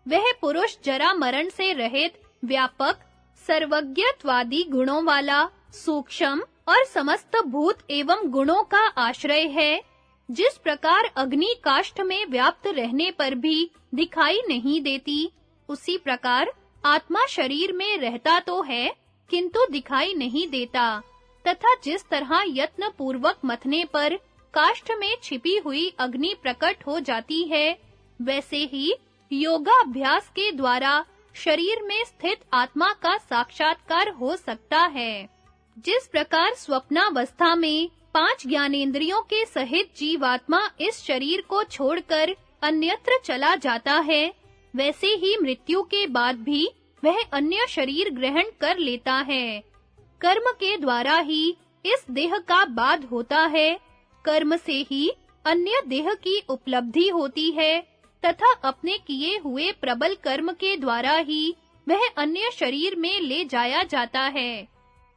वह पुरुष जरा मरण से रहित, व्यापक, सर्वज्ञत्वादी गुणों वाला, सूक्ष्म और समस्त भूत एवं गुणों का आश्रय है। जिस प्रकार अग्नि काष्ठ में व्याप्त रहने पर भी दिखाई नहीं देती, उसी प्रकार आत्मा शरीर में रहता तो है किंतु दिखाई नहीं देता। तथा जिस तरह यत्न पूर्वक मथने पर काष्ठ में छिपी हुई अग्नि प्रकट हो जाती है, वैसे ही योगाभ्यास के द्वारा शरीर में स्थित आत्मा का साक्षात्कार हो सकता है। जिस प्रकार स्वप्नावस्था में 5 ज्ञानेंद्रियों के सहित जीवात्मा इस शरीर को छोड़कर अन्यत्र चला जाता है, वैसे ही मृत्यु के बाद भी वह अन्य शरीर ग्रहण कर लेता है। कर्म के द्वारा ही इस देह का बाध होता है। कर्म से ही अन्य देह की उपलब्धि होती है तथा अपने किए हुए प्रबल कर्म के द्वारा ही वह अन्य शरीर में ले जाया जाता है।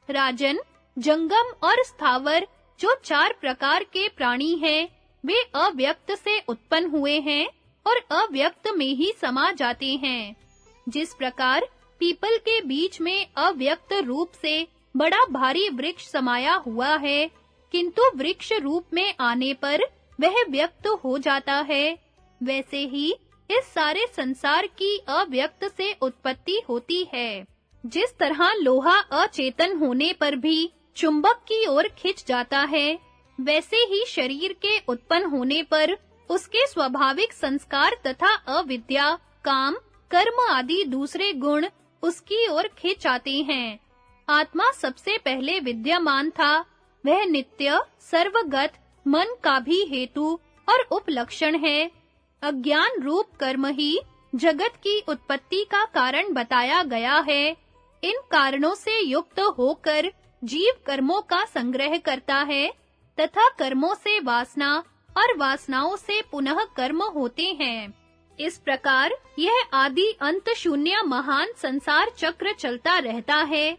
राजन, जंगम और स्थावर जो 4 प्रकार के प्राणी हैं, वे अव्यक्त से उत्पन्न हुए हैं और अव्यक्त में ही समा जाते हैं। जिस प्रकार पीपल के बीच में अव्यक्त रूप से बड़ा भारी वृक्ष समाया हुआ है, किंतु वृक्ष रूप में आने पर वह व्यक्त हो जाता है, वैसे ही इस सारे संसार की अव्यक्त से उत्पत्ति होती है। जिस तरह लोहा अचेतन होने पर भी चुंबक की ओर खिंच जाता है, वैसे ही शरीर के उत्पन्न होने पर उसके स्वाभाविक संस्कार तथा अविद्या, काम, कर्म आदि दूसरे गुण उसकी ओर खिंच आते हैं। आत्मा सबसे पहले विद्यमान था, वह नित्य, सर्वगत, मन का भी हेतु और उपलक्षण है। अज्ञान रूप कर्म ही जगत की उत्पत्ति का कारण बताया गया है। इन कारणों से युक्त होकर जीव कर्मों का संग्रह करता है तथा कर्मों से वासना और वासनाओं से पुनः कर्म होते हैं। इस प्रकार यह आदि अंत शून्य महान संसार चक्र चलता रहता है।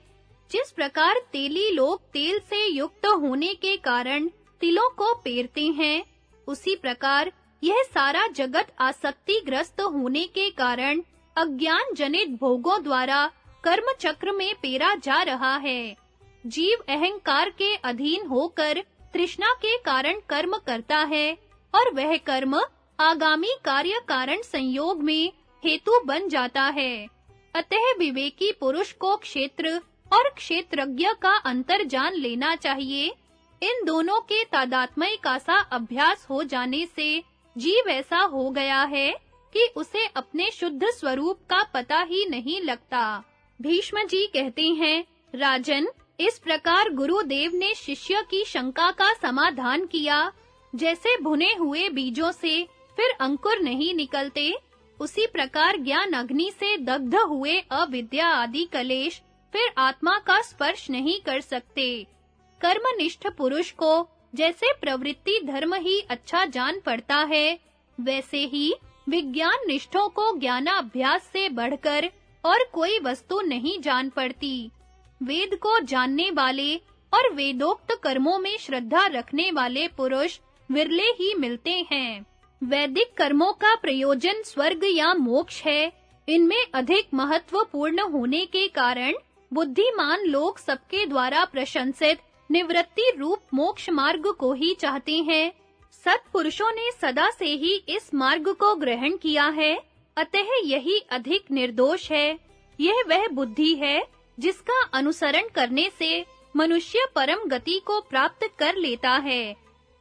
जिस प्रकार तेली लोग तेल से युक्त होने के कारण तिलों को पेरते हैं, उसी प्रकार यह सारा जगत आसक्तिग्रस्त होने के कारण अज्ञान जनित भोगों द्वारा कर्म चक्र में पेरा जा रहा है। जीव अहंकार के अधीन होकर तृष्णा के कारण कर्म करता है और वह कर्म आगामी कार्य कारण संयोग में हेतु बन जाता है। अतः विवेकी पुरुष को क्षेत्र और क्षेत्रज्ञ का अंतर जान लेना चाहिए। इन दोनों के तादात्म्य का सा अभ्यास हो जाने से जीव ऐसा हो गया है कि उसे अपने शुद्ध स्वरूप का पता ही नहीं लगता। भीष्म जी कहते हैं, राजन, इस प्रकार गुरुदेव ने शिष्य की शंका का समाधान किया। जैसे भुने हुए बीजों से फिर अंकुर नहीं निकलते, उसी प्रकार ज्ञान अग्नि से दग्ध हुए अविद्या आदि कलेश फिर आत्मा का स्पर्श नहीं कर सकते। कर्मनिष्ठ पुरुष को जैसे प्रवृत्ति धर्म ही अच्छा जान पड़ता है, वैसे ही विज्ञान निष्ठों को ज्ञानाभ्यास से बढ़कर और कोई वस्तु नहीं जान पड़ती। वेद को जानने वाले और वेदोक्त कर्मों में श्रद्धा रखने वाले पुरुष विरले ही मिलते हैं। वैदिक कर्मों का प्रयोजन स्वर्ग या मोक्ष है। इनमें अधिक महत्वपूर्ण होने के कारण बुद्धिमान लोग सबके द्वारा प्रशंसित निवृत्ति रूप मोक्ष मार्ग को ही चाहते हैं। सत्पुरुषों ने सदा से ही इस मार्ग को ग्रहण किया है, अतः यही अधिक निर्दोष है। यह वह बुद्धि है जिसका अनुसरण करने से मनुष्य परम गति को प्राप्त कर लेता है।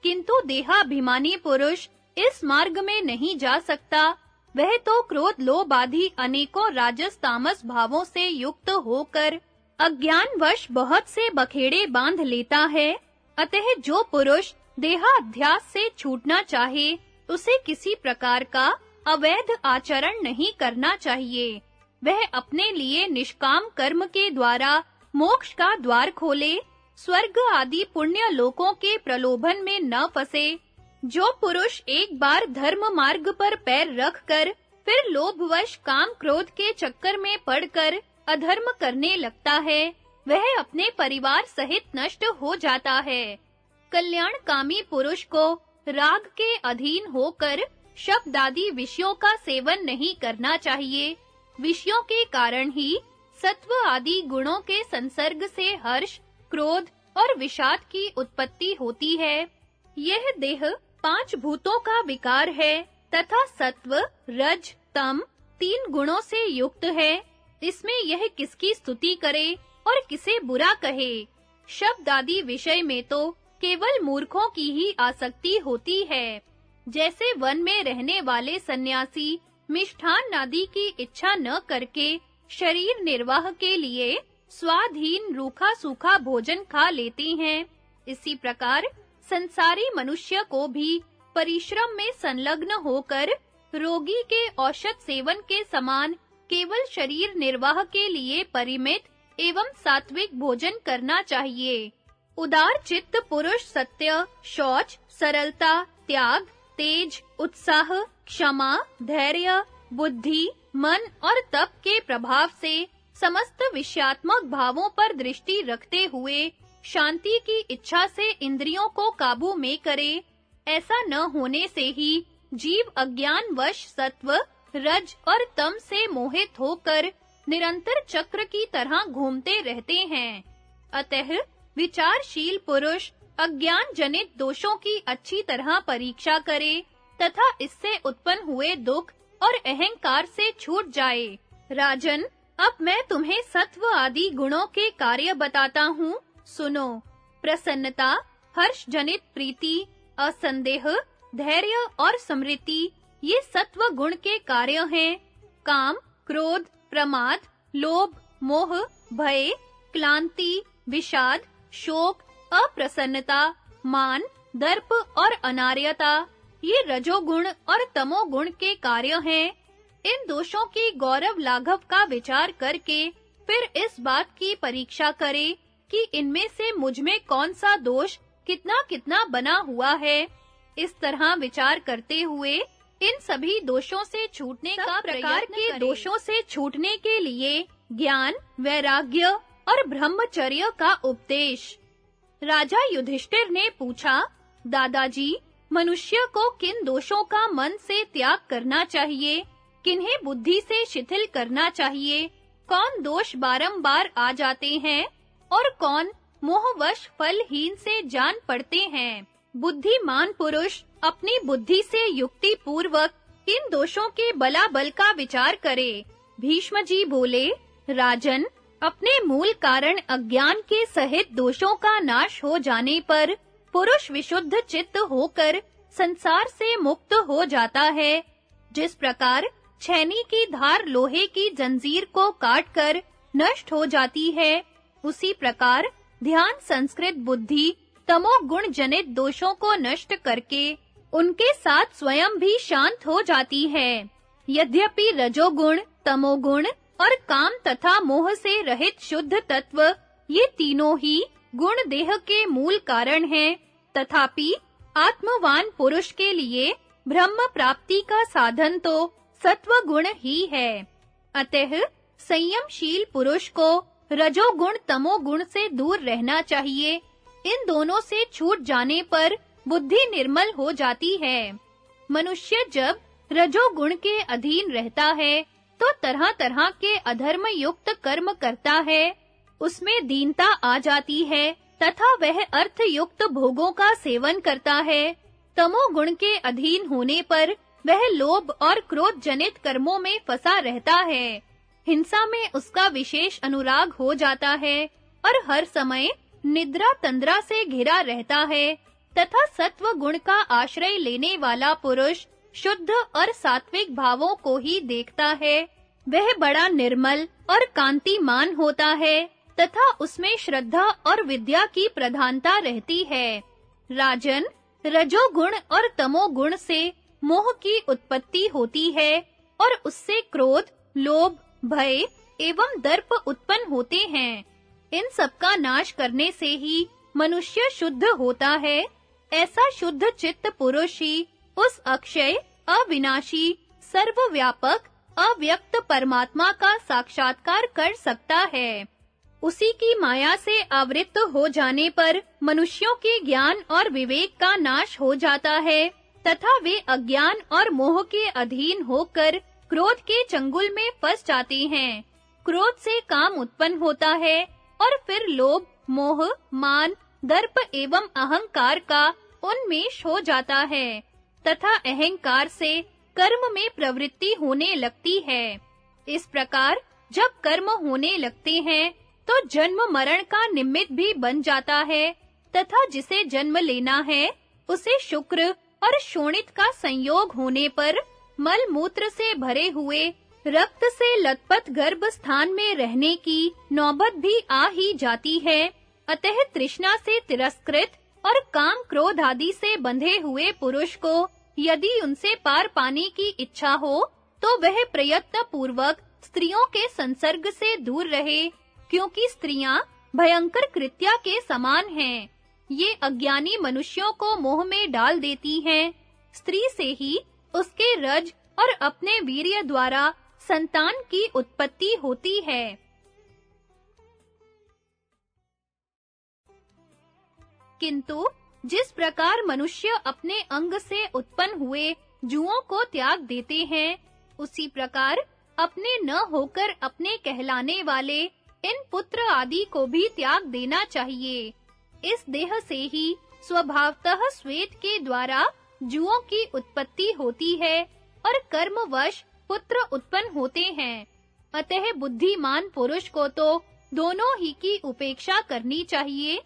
किंतु देहाभिमानी पुरुष इस मार्ग में नहीं जा सकता। वह तो क्रोध, लोभ आदि अनेकों राजस तामस भावों से युक्त होकर अज्ञानवश बहुत से बखेड़े बांध लेता है। अतः जो पुरुष देहाध्यास से छूटना चाहे, उसे किसी प्रकार का अवैध आचरण नहीं करना चाहिए। वह अपने लिए निष्काम कर्म के द्वारा मोक्ष का द्वार खोले, स्वर्ग आदि पुण्य लोकों के प्रलोभन में न फंसे। जो पुरुष एक बार धर्म मार्ग पर पैर रखकर फिर लोभवश काम क्रोध के चक्कर में पड़कर अधर्म करने लगता है, वह अपने परिवार सहित नष्ट हो जाता है। कल्याणकामी पुरुष को राग के अधीन होकर शब्द आदि विषयों का सेवन नहीं करना चाहिए। विषयों के कारण ही सत्व आदि गुणों के संसर्ग से हर्ष, क्रोध और विषाद की उत्पत्ति होती है। यह देह 5 भूतों का विकार है तथा सत्व, रज, तम 3 गुणों से युक्त है। इसमें यह किसकी स्तुति करे और किसे बुरा कहे। शब्द आदि विषय में तो केवल मूर्खों की ही आसक्ति होती है। जैसे वन में रहने वाले सन्यासी मिष्ठान आदि की इच्छा न करके शरीर निर्वाह के लिए स्वाधीन रूखा सूखा भोजन खा लेते हैं, इसी प्रकार संसारी मनुष्य को भी परिश्रम में संलग्न होकर रोगी के औषध सेवन के समान केवल शरीर निर्वाह के लिए परिमित एवं सात्विक भोजन करना चाहिए। उदार चित्त पुरुष सत्य, शौच, सरलता, त्याग, तेज, उत्साह, क्षमा, धैर्य, बुद्धि, मन और तप के प्रभाव से समस्त विषयात्मक भावों पर दृष्टि रखते हुए शांति की इच्छा से इंद्रियों को काबू में करे। ऐसा न होने से ही जीव अज्ञानवश सत्व, रज और तम से मोहित होकर निरंतर चक्र की तरह घूमते रहते हैं। अतः विचारशील पुरुष अज्ञान जनित दोषों की अच्छी तरह परीक्षा करे तथा इससे उत्पन्न हुए दुख और अहंकार से छूट जाए। राजन, अब मैं तुम्हें सत्व आदि गुणों के कार्य बताता हूँ, सुनो। प्रसन्नता, हर्ष जनित प्रीति, असंदेह, धैर्य और स्मृति ये सत्व गुण के कार्य हैं। काम, क्रोध, प्रमाद, लोभ, मोह, भय, क्लांति, विषाद, शोक, अप्रसन्नता, मान, दर्प और अनार्यता ये रजोगुण और तमोगुण के कार्य हैं। इन दोषों की गौरव लाघव का विचार करके फिर इस बात की परीक्षा करें कि इनमें से मुझ में कौन सा दोष कितना-कितना बना हुआ है। इस तरह विचार करते हुए इन सभी दोषों से छूटने का प्रकार के दोषों से छूटने के लिए ज्ञान, वैराग्य और ब्रह्मचर्य का उपदेश। राजा युधिष्ठिर ने पूछा, दादाजी, मनुष्य को किन दोषों का मन से त्याग करना चाहिए, किन्हें बुद्धि से शिथिल करना चाहिए, कौन दोष बारंबार आ जाते हैं और कौन मोहवश फलहीन से जान पड़ते हैं। बुद्धिमान पुरुष अपनी बुद्धि से युक्ति पूर्वक इन दोषों के बलाबल का विचार करे। भीष्म जी बोले, राजन, अपने मूल कारण अज्ञान के सहित दोषों का नाश हो जाने पर पुरुष विशुद्ध चित्त होकर संसार से मुक्त हो जाता है। जिस प्रकार छैनी की धार लोहे की जंजीर को काटकर नष्ट हो जाती है, उसी प्रकार ध्यान संस्कृत बुद्धि तमोगुण जनित दोषों को नष्ट करके उनके साथ स्वयं भी शांत हो जाती है। यद्यपि रजोगुण, तमोगुण और काम तथा मोह से रहित शुद्ध तत्व ये तीनों ही गुण देह के मूल कारण हैं, तथापि आत्मवान पुरुष के लिए ब्रह्म प्राप्ति का साधन तो सत्व गुण ही है। अतः संयमशील पुरुष को रजोगुण तमोगुण से दूर रहना चाहिए। इन दोनों से छूट जाने पर बुद्धि निर्मल हो जाती है। मनुष्य जब रजोगुण के अधीन रहता है तो तरह-तरह के अधर्म युक्त कर्म करता है, उसमें दीनता आ जाती है तथा वह अर्थ युक्त भोगों का सेवन करता है। तमोगुण के अधीन होने पर वह लोभ और क्रोध जनित कर्मों में फंसा रहता है। हिंसा में उसका विशेष अनुराग हो जाता है और हर समय निद्रा तंद्रा से घिरा रहता है तथा सत्व गुण का आश्रय लेने वाला पुरुष शुद्ध और सात्विक भावों को ही देखता है। वह बड़ा निर्मल और कांतिमान होता है तथा उसमें श्रद्धा और विद्या की प्रधानता रहती है। राजन, रजोगुण और तमोगुण से मोह की उत्पत्ति होती है और उससे क्रोध, लोभ, भय एवं दर्प उत्पन्न होते हैं। इन सब का नाश करने से ही मनुष्य शुद्ध होता है। ऐसा शुद्ध चित्त पुरुष ही उस अक्षय, अविनाशी, सर्वव्यापक, अव्यक्त परमात्मा का साक्षात्कार कर सकता है। उसी की माया से आवृत्त हो जाने पर मनुष्यों के ज्ञान और विवेक का नाश हो जाता है तथा वे अज्ञान और मोह के अधीन होकर क्रोध के चंगुल में फंस जाते हैं। क्रोध से काम उत्पन्न होता है और फिर लोभ, मोह, मान, दर्प एवं अहंकार का उन्मेष हो जाता है तथा अहंकार से कर्म में प्रवृत्ति होने लगती है। इस प्रकार जब कर्म होने लगते हैं तो जन्म मरण का निमित्त भी बन जाता है तथा जिसे जन्म लेना है उसे शुक्र और शोणित का संयोग होने पर मल मूत्र से भरे हुए रक्त से लथपथ गर्भ स्थान में रहने की नौबत भी आ ही जाती है। अतः तृष्णा से तिरस्कृत और काम क्रोध आदि से बंधे हुए पुरुष को यदि उनसे पार पाने की इच्छा हो तो वह प्रयत्न पूर्वक स्त्रियों के संसर्ग से दूर रहे, क्योंकि स्त्रियां भयंकर कृत्या के समान हैं। ये अज्ञानी मनुष्यों को मोह में डाल देती हैं। स्त्री से ही उसके रज और अपने वीर्य द्वारा संतान की उत्पत्ति होती है। किंतु जिस प्रकार मनुष्य अपने अंग से उत्पन्न हुए जुओं को त्याग देते हैं, उसी प्रकार अपने न होकर अपने कहलाने वाले इन पुत्र आदि को भी त्याग देना चाहिए। इस देह से ही स्वभावतः श्वेत के द्वारा जुओं की उत्पत्ति होती है और कर्मवश पुत्र उत्पन्न होते हैं। अतः बुद्धिमान पुरुष को तो दोनों ही की उपेक्षा करनी चाहिए।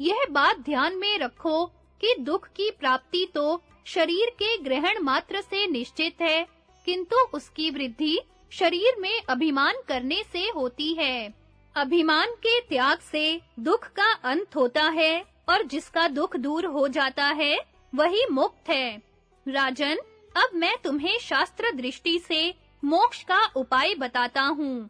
यह बात ध्यान में रखो कि दुख की प्राप्ति तो शरीर के ग्रहण मात्र से निश्चित है, किंतु उसकी वृद्धि शरीर में अभिमान करने से होती है। अभिमान के त्याग से दुख का अंत होता है और जिसका दुख दूर हो जाता है वही मुक्त है। राजन, अब मैं तुम्हें शास्त्र दृष्टि से मोक्ष का उपाय बताता हूँ।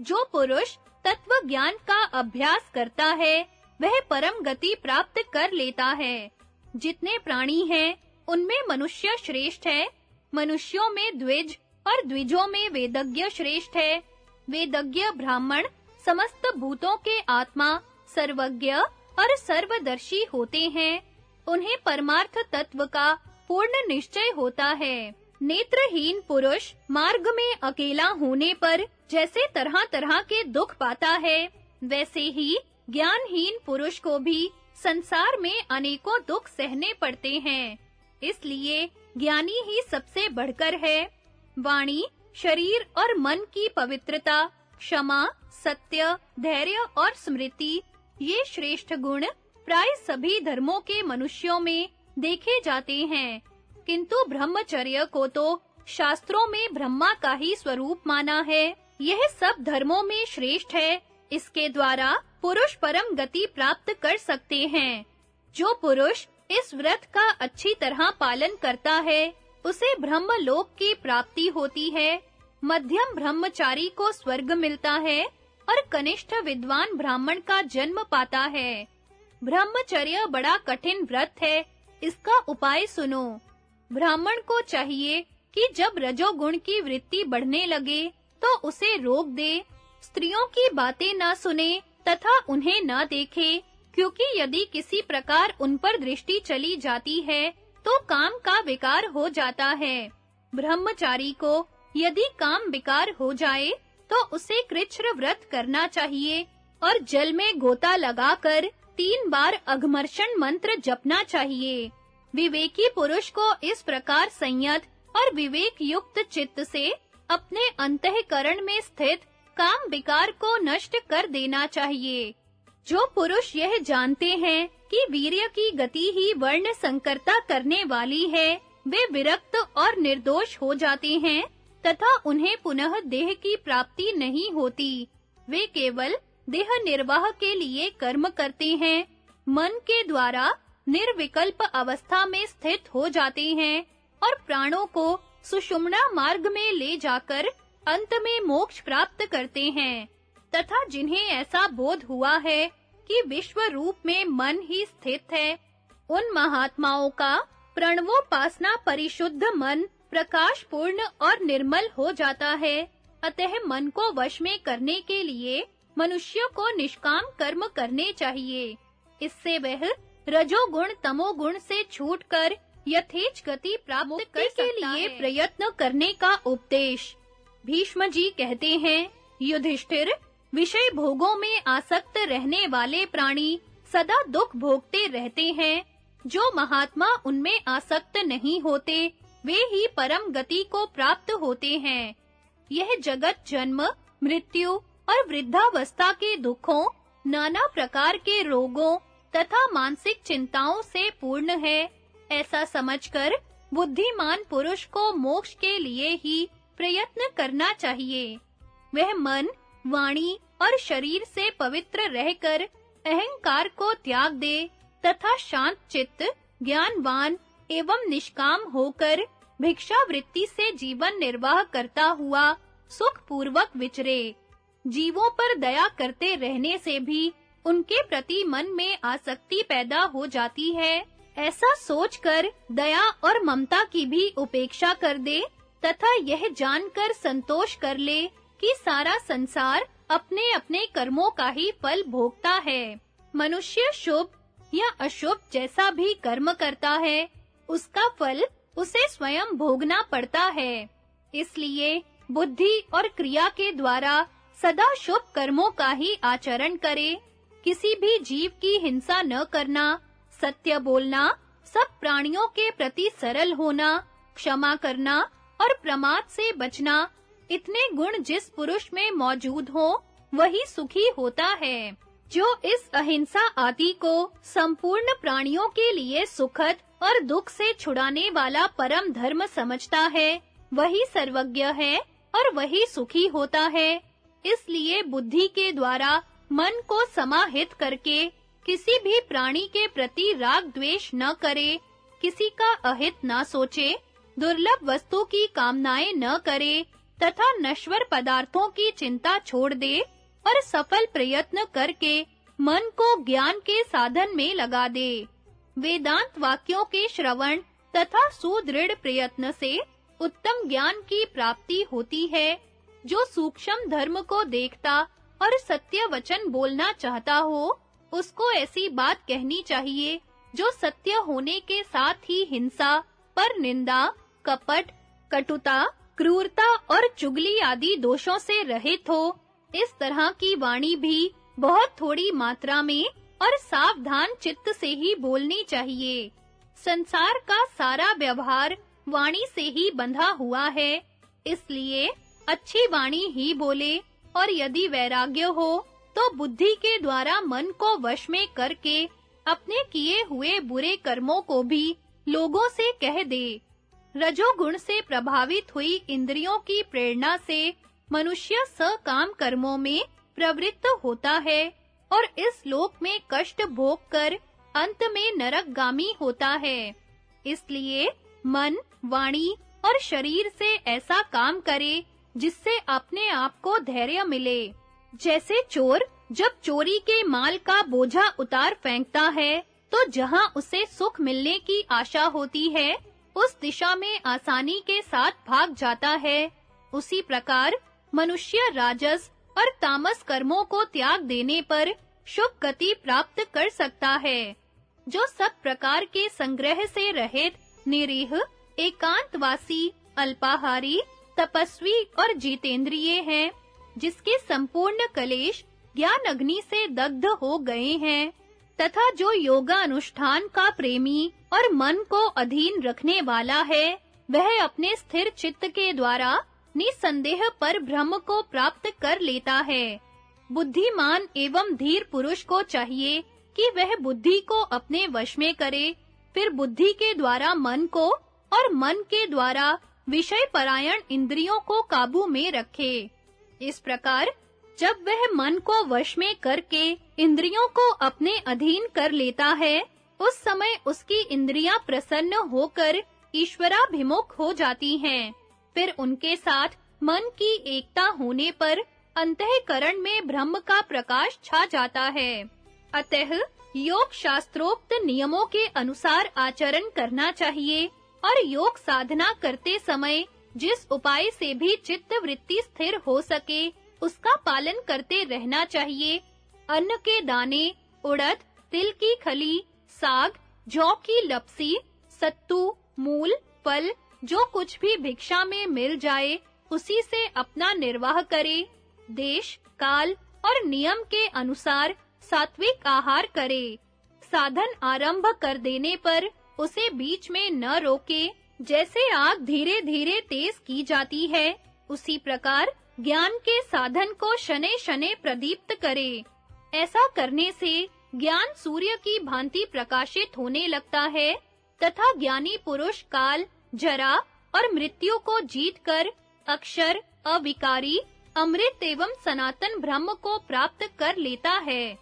जो पुरुष तत्व ज्ञान का अभ्यास करता है वह परम गति प्राप्त कर लेता है। जितने प्राणी हैं उनमें मनुष्य श्रेष्ठ है। मनुष्यों में द्विज और द्विजों में वेदज्ञ श्रेष्ठ है। वेदज्ञ ब्राह्मण समस्त भूतों के आत्मा, सर्वज्ञ और सर्वदर्शी होते हैं। उन्हें परमार्थ तत्व का पूर्ण निश्चय होता है। नेत्रहीन पुरुष मार्ग में अकेला होने पर जैसे तरह-तरह के दुख पाता है, वैसे ही ज्ञानहीन पुरुष को भी संसार में अनेकों दुख सहने पड़ते हैं। इसलिए ज्ञानी ही सबसे बढ़कर है। वाणी, शरीर और मन की पवित्रता, क्षमा, सत्य, धैर्य और स्मृति, ये श्रेष्ठ गुण प्राय सभी धर्मों के मनुष्यों में देखे जाते हैं। किंतु ब्रह्मचर्य को तो शास्त्रों में ब्रह्मा का ही स्वरूप माना है। यह सब धर्मों में श्रेष्ठ है। इसके द्वारा पुरुष परम गति प्राप्त कर सकते हैं। जो पुरुष इस व्रत का अच्छी तरह पालन करता है, उसे ब्रह्मलोक की प्राप्ति होती है। मध्यम ब्रह्मचारी को स्वर्ग मिलता है और कनिष्ठ विद्वान ब्राह्मण का जन्म पाता है। ब्रह्मचर्य बड़ा कठिन व्रत है। इसका उपाय सुनो। ब्राह्मण को चाहिए कि जब रजोगुण की वृत्ति बढ़ने लगे तो उसे रोक दे, स्त्रियों की बातें ना सुने तथा उन्हें ना देखे, क्योंकि यदि किसी प्रकार उन पर दृष्टि चली जाती है तो काम का विकार हो जाता है। ब्रह्मचारी को यदि काम विकार हो जाए तो उसे कृच्छ्र व्रत करना चाहिए और जल में गोता लगाकर 3 बार अघमर्षण मंत्र जपना चाहिए। विवेकी पुरुष को इस प्रकार संयत और विवेक युक्त चित्त से अपने अंतःकरण में स्थित काम विकार को नष्ट कर देना चाहिए। जो पुरुष यह जानते हैं कि वीर्य की गति ही वर्ण संकरता करने वाली है, वे विरक्त और निर्दोष हो जाते हैं तथा उन्हें पुनः देह की प्राप्ति नहीं होती। वे केवल देह निर्वाह के लिए कर्म करते हैं, मन के द्वारा निर्विकल्प अवस्था में स्थित हो जाते हैं और प्राणों को सुषुम्ना मार्ग में ले जाकर अंत में मोक्ष प्राप्त करते हैं। तथा जिन्हें ऐसा बोध हुआ है कि विश्व रूप में मन ही स्थित है, उन महात्माओं का प्रणवोपासना परिशुद्ध मन प्रकाश पूर्ण और निर्मल हो जाता है। अतः मन को वश में करने के लिए मनुष्य को निष्काम कर्म करने चाहिए। इससे वह रजोगुण तमोगुण से छूटकर यथेच गति प्राप्त कर के लिए प्रयत्न करने का उपदेश। भीष्म जी कहते हैं, युधिष्ठिर, विषय भोगों में आसक्त रहने वाले प्राणी सदा दुख भोगते रहते हैं। जो महात्मा उनमें आसक्त नहीं होते, वे ही परम गति को प्राप्त होते हैं। यह जगत जन्म, मृत्यु और वृद्धावस्था के दुखों, नाना प्रकार के रोगों तथा मानसिक चिंताओं से पूर्ण है। ऐसा समझकर बुद्धिमान पुरुष को मोक्ष के लिए ही प्रयत्न करना चाहिए। वह मन, वाणी और शरीर से पवित्र रहकर अहंकार को त्याग दे तथा शांत चित्त, ज्ञानवान एवं निष्काम होकर भिक्षावृत्ति से जीवन निर्वाह करता हुआ सुख पूर्वक विचरे। जीवों पर दया करते रहने से भी उनके प्रति मन में आसक्ति पैदा हो जाती है। ऐसा सोचकर दया और ममता की भी उपेक्षा कर दे तथा यह जानकर संतोष कर ले कि सारा संसार अपने-अपने कर्मों का ही फल भोगता है। मनुष्य शुभ या अशुभ जैसा भी कर्म करता है, उसका फल उसे स्वयं भोगना पड़ता है। इसलिए बुद्धि और क्रिया के द्वारा सदा शुभ कर्मों का ही आचरण करे। किसी भी जीव की हिंसा न करना, सत्य बोलना, सब प्राणियों के प्रति सरल होना, क्षमा करना और प्रमाद से बचना, इतने गुण जिस पुरुष में मौजूद हो, वही सुखी होता है। जो इस अहिंसा आदि को संपूर्ण प्राणियों के लिए सुखद और दुख से छुड़ाने वाला परम धर्म समझता है, वही सर्वज्ञ है और वही सुखी होता है। इसलिए बुद्धि के द्वारा मन को समाहित करके किसी भी प्राणी के प्रति राग द्वेष न करे, किसी का अहित न सोचे, दुर्लभ वस्तु की कामनाएं न करे तथा नश्वर पदार्थों की चिंता छोड़ दे और सफल प्रयत्न करके मन को ज्ञान के साधन में लगा दे। वेदांत वाक्यों के श्रवण तथा सुदृढ़ प्रयत्न से उत्तम ज्ञान की प्राप्ति होती है। जो सूक्ष्म धर्म को देखता और सत्य वचन बोलना चाहता हो, उसको ऐसी बात कहनी चाहिए जो सत्य होने के साथ ही हिंसा, पर निंदा, कपट, कटुता, क्रूरता और चुगली आदि दोषों से रहित हो। इस तरह की वाणी भी बहुत थोड़ी मात्रा में और सावधान चित्त से ही बोलनी चाहिए। संसार का सारा व्यवहार वाणी से ही बंधा हुआ है, इसलिए अच्छी वाणी ही बोले और यदि वैराग्य हो तो बुद्धि के द्वारा मन को वश में करके अपने किए हुए बुरे कर्मों को भी लोगों से कह दे। रजोगुण से प्रभावित हुई इंद्रियों की प्रेरणा से मनुष्य सकाम कर्मों में प्रवृत्त होता है और इस लोक में कष्ट भोग कर अंत में नरकगामी होता है। इसलिए मन, वाणी और शरीर से ऐसा काम करे जिससे अपने आप को धैर्य मिले। जैसे चोर जब चोरी के माल का बोझा उतार फेंकता है, तो जहां उसे सुख मिलने की आशा होती है, उस दिशा में आसानी के साथ भाग जाता है। उसी प्रकार मनुष्य राजस और तामस कर्मों को त्याग देने पर शुभ गति प्राप्त कर सकता है। जो सब प्रकार के संग्रह से रहित, निरीह, एकांतवासी, अल्पाहारी, तपस्वी और जितेंद्रिय हैं, जिसके संपूर्ण कलेश ज्ञान अग्नि से दग्ध हो गए हैं, तथा जो योगा अनुष्ठान का प्रेमी और मन को अधीन रखने वाला है, वह अपने स्थिर चित्त के द्वारा निसंदेह पर ब्रह्म को प्राप्त कर लेता है। बुद्धिमान एवं धीर पुरुष को चाहिए कि वह बुद्धि को अपने वश में करे, फिर बुद्धि के द्वारा मन को और मन के द्वारा विषय परायण इंद्रियों को काबू में रखे। इस प्रकार जब वह मन को वश में करके इंद्रियों को अपने अधीन कर लेता है, उस समय उसकी इंद्रियां प्रसन्न होकर ईश्वराभिमुख हो जाती हैं। फिर उनके साथ मन की एकता होने पर अंतःकरण में ब्रह्म का प्रकाश छा जाता है। अतः योग शास्त्रोक्त नियमों के अनुसार आचरण करना चाहिए और योग साधना करते समय जिस उपाय से भी चित्त वृत्ति स्थिर हो सके, उसका पालन करते रहना चाहिए। अन्न के दाने, उड़द, तिल की खली, साग, जौ की लपसी, सत्तू, मूल, फल, जो कुछ भी भिक्षा में मिल जाए, उसी से अपना निर्वाह करे। देश, काल और नियम के अनुसार सात्विक आहार करे। साधन आरंभ कर देने पर उसे बीच में न रोके। जैसे आग धीरे-धीरे तेज की जाती है, उसी प्रकार ज्ञान के साधन को शनै-शनै प्रदीप्त करे। ऐसा करने से ज्ञान सूर्य की भांति प्रकाशित होने लगता है तथा ज्ञानी पुरुष काल, जरा और मृत्यु को जीतकर अक्षर, अविकारी, अमृत एवं सनातन ब्रह्म को प्राप्त कर लेता है।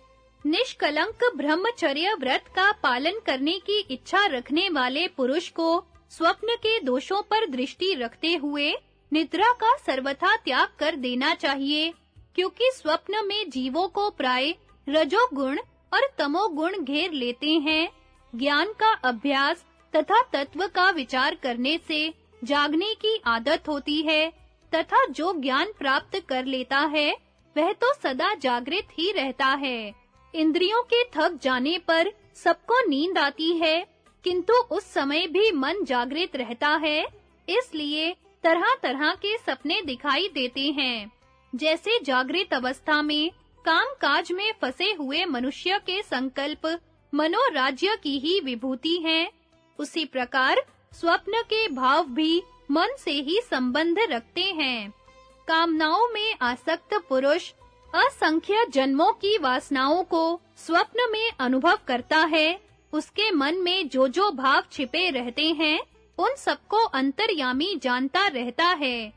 निष्कलंक ब्रह्मचर्य व्रत का पालन करने की इच्छा रखने वाले पुरुष को स्वप्न के दोषों पर दृष्टि रखते हुए निद्रा का सर्वथा त्याग कर देना चाहिए, क्योंकि स्वप्न में जीवों को प्राय रजोगुण और तमोगुण घेर लेते हैं। ज्ञान का अभ्यास तथा तत्व का विचार करने से जागने की आदत होती है तथा जो ज्ञान प्राप्त कर लेता है, वह तो सदा जागृत ही रहता है। इंद्रियों के थक जाने पर सबको नींद आती है, किंतु उस समय भी मन जागृत रहता है, इसलिए तरह-तरह के सपने दिखाई देते हैं। जैसे जागृत अवस्था में काम-काज में फंसे हुए मनुष्य के संकल्प मनोराज्य की ही विभूति हैं, उसी प्रकार स्वप्न के भाव भी मन से ही संबंध रखते हैं। कामनाओं में आसक्त पुरुष असंख्य जन्मों की वासनाओं को स्वप्न में अनुभव करता है, उसके मन में जो भाव छिपे रहते हैं, उन सबको अंतर्यामी जानता रहता है।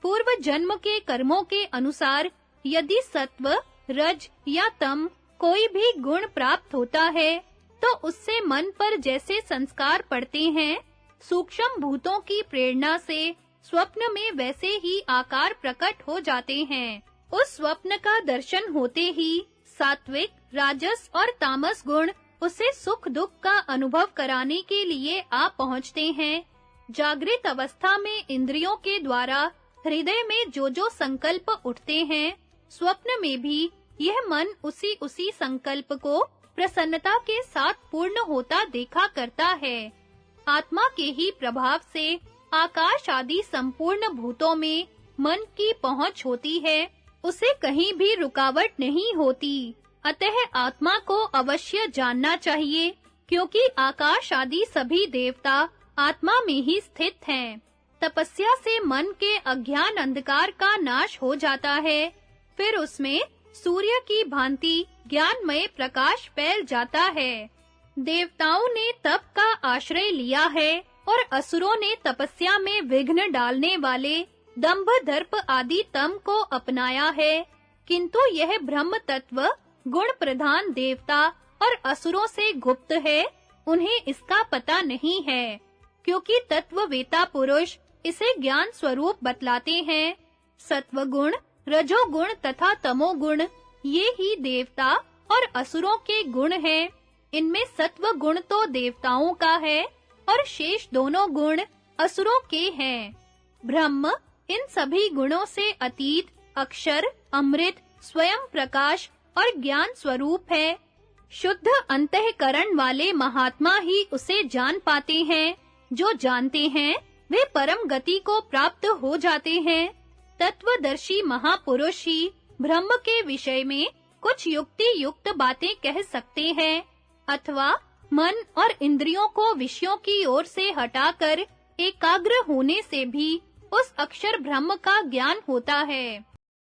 पूर्व जन्म के कर्मों के अनुसार यदि सत्व, रज या तम कोई भी गुण प्राप्त होता है, तो उससे मन पर जैसे संस्कार पड़ते हैं, सूक्ष्म भूतों की प्रेरणा से स्वप्न में वैसे ही आकार प्रकट हो जाते हैं। उस स्वप्न का दर्शन होते ही सात्विक, राजस और तामस गुण उसे सुख दुख का अनुभव कराने के लिए आ पहुंचते हैं। जागृत अवस्था में इंद्रियों के द्वारा हृदय में जो संकल्प उठते हैं, स्वप्न में भी यह मन उसी संकल्प को प्रसन्नता के साथ पूर्ण होता देखा करता है। आत्मा के ही प्रभाव से आकाश आदि संपूर्ण भूतों में मन की पहुंच होती है, उसे कहीं भी रुकावट नहीं होती। अतः आत्मा को अवश्य जानना चाहिए, क्योंकि आकाश आदि सभी देवता आत्मा में ही स्थित हैं। तपस्या से मन के अज्ञान अंधकार का नाश हो जाता है, फिर उसमें सूर्य की भांति ज्ञानमय प्रकाश फैल जाता है। देवताओं ने तप का आश्रय लिया है और असुरों ने तपस्या में विघ्न डालने वाले दंभ, दर्प आदि तम को अपनाया है, किंतु यह ब्रह्म तत्व गुण प्रधान देवता और असुरों से गुप्त है, उन्हें इसका पता नहीं है, क्योंकि तत्ववेता पुरुष इसे ज्ञान स्वरूप बतलाते हैं। सत्वगुण, रजोगुण तथा तमोगुण ये ही देवता और असुरों के गुण हैं। इनमें सत्व गुण तो देवताओं का है और शेष दोनों गुण असुरों के हैं। ब्रह्म इन सभी गुणों से अतीत, अक्षर, अमृत, स्वयं प्रकाश और ज्ञान स्वरूप है। शुद्ध अंतःकरण वाले महात्मा ही उसे जान पाते हैं। जो जानते हैं वे परम गति को प्राप्त हो जाते हैं। तत्वदर्शी महापुरुष ही ब्रह्म के विषय में कुछ युक्ति युक्त बातें कह सकते हैं, अथवा मन और इंद्रियों को विषयों की ओर से हटाकर एकाग्र होने से भी उस अक्षर ब्रह्म का ज्ञान होता है।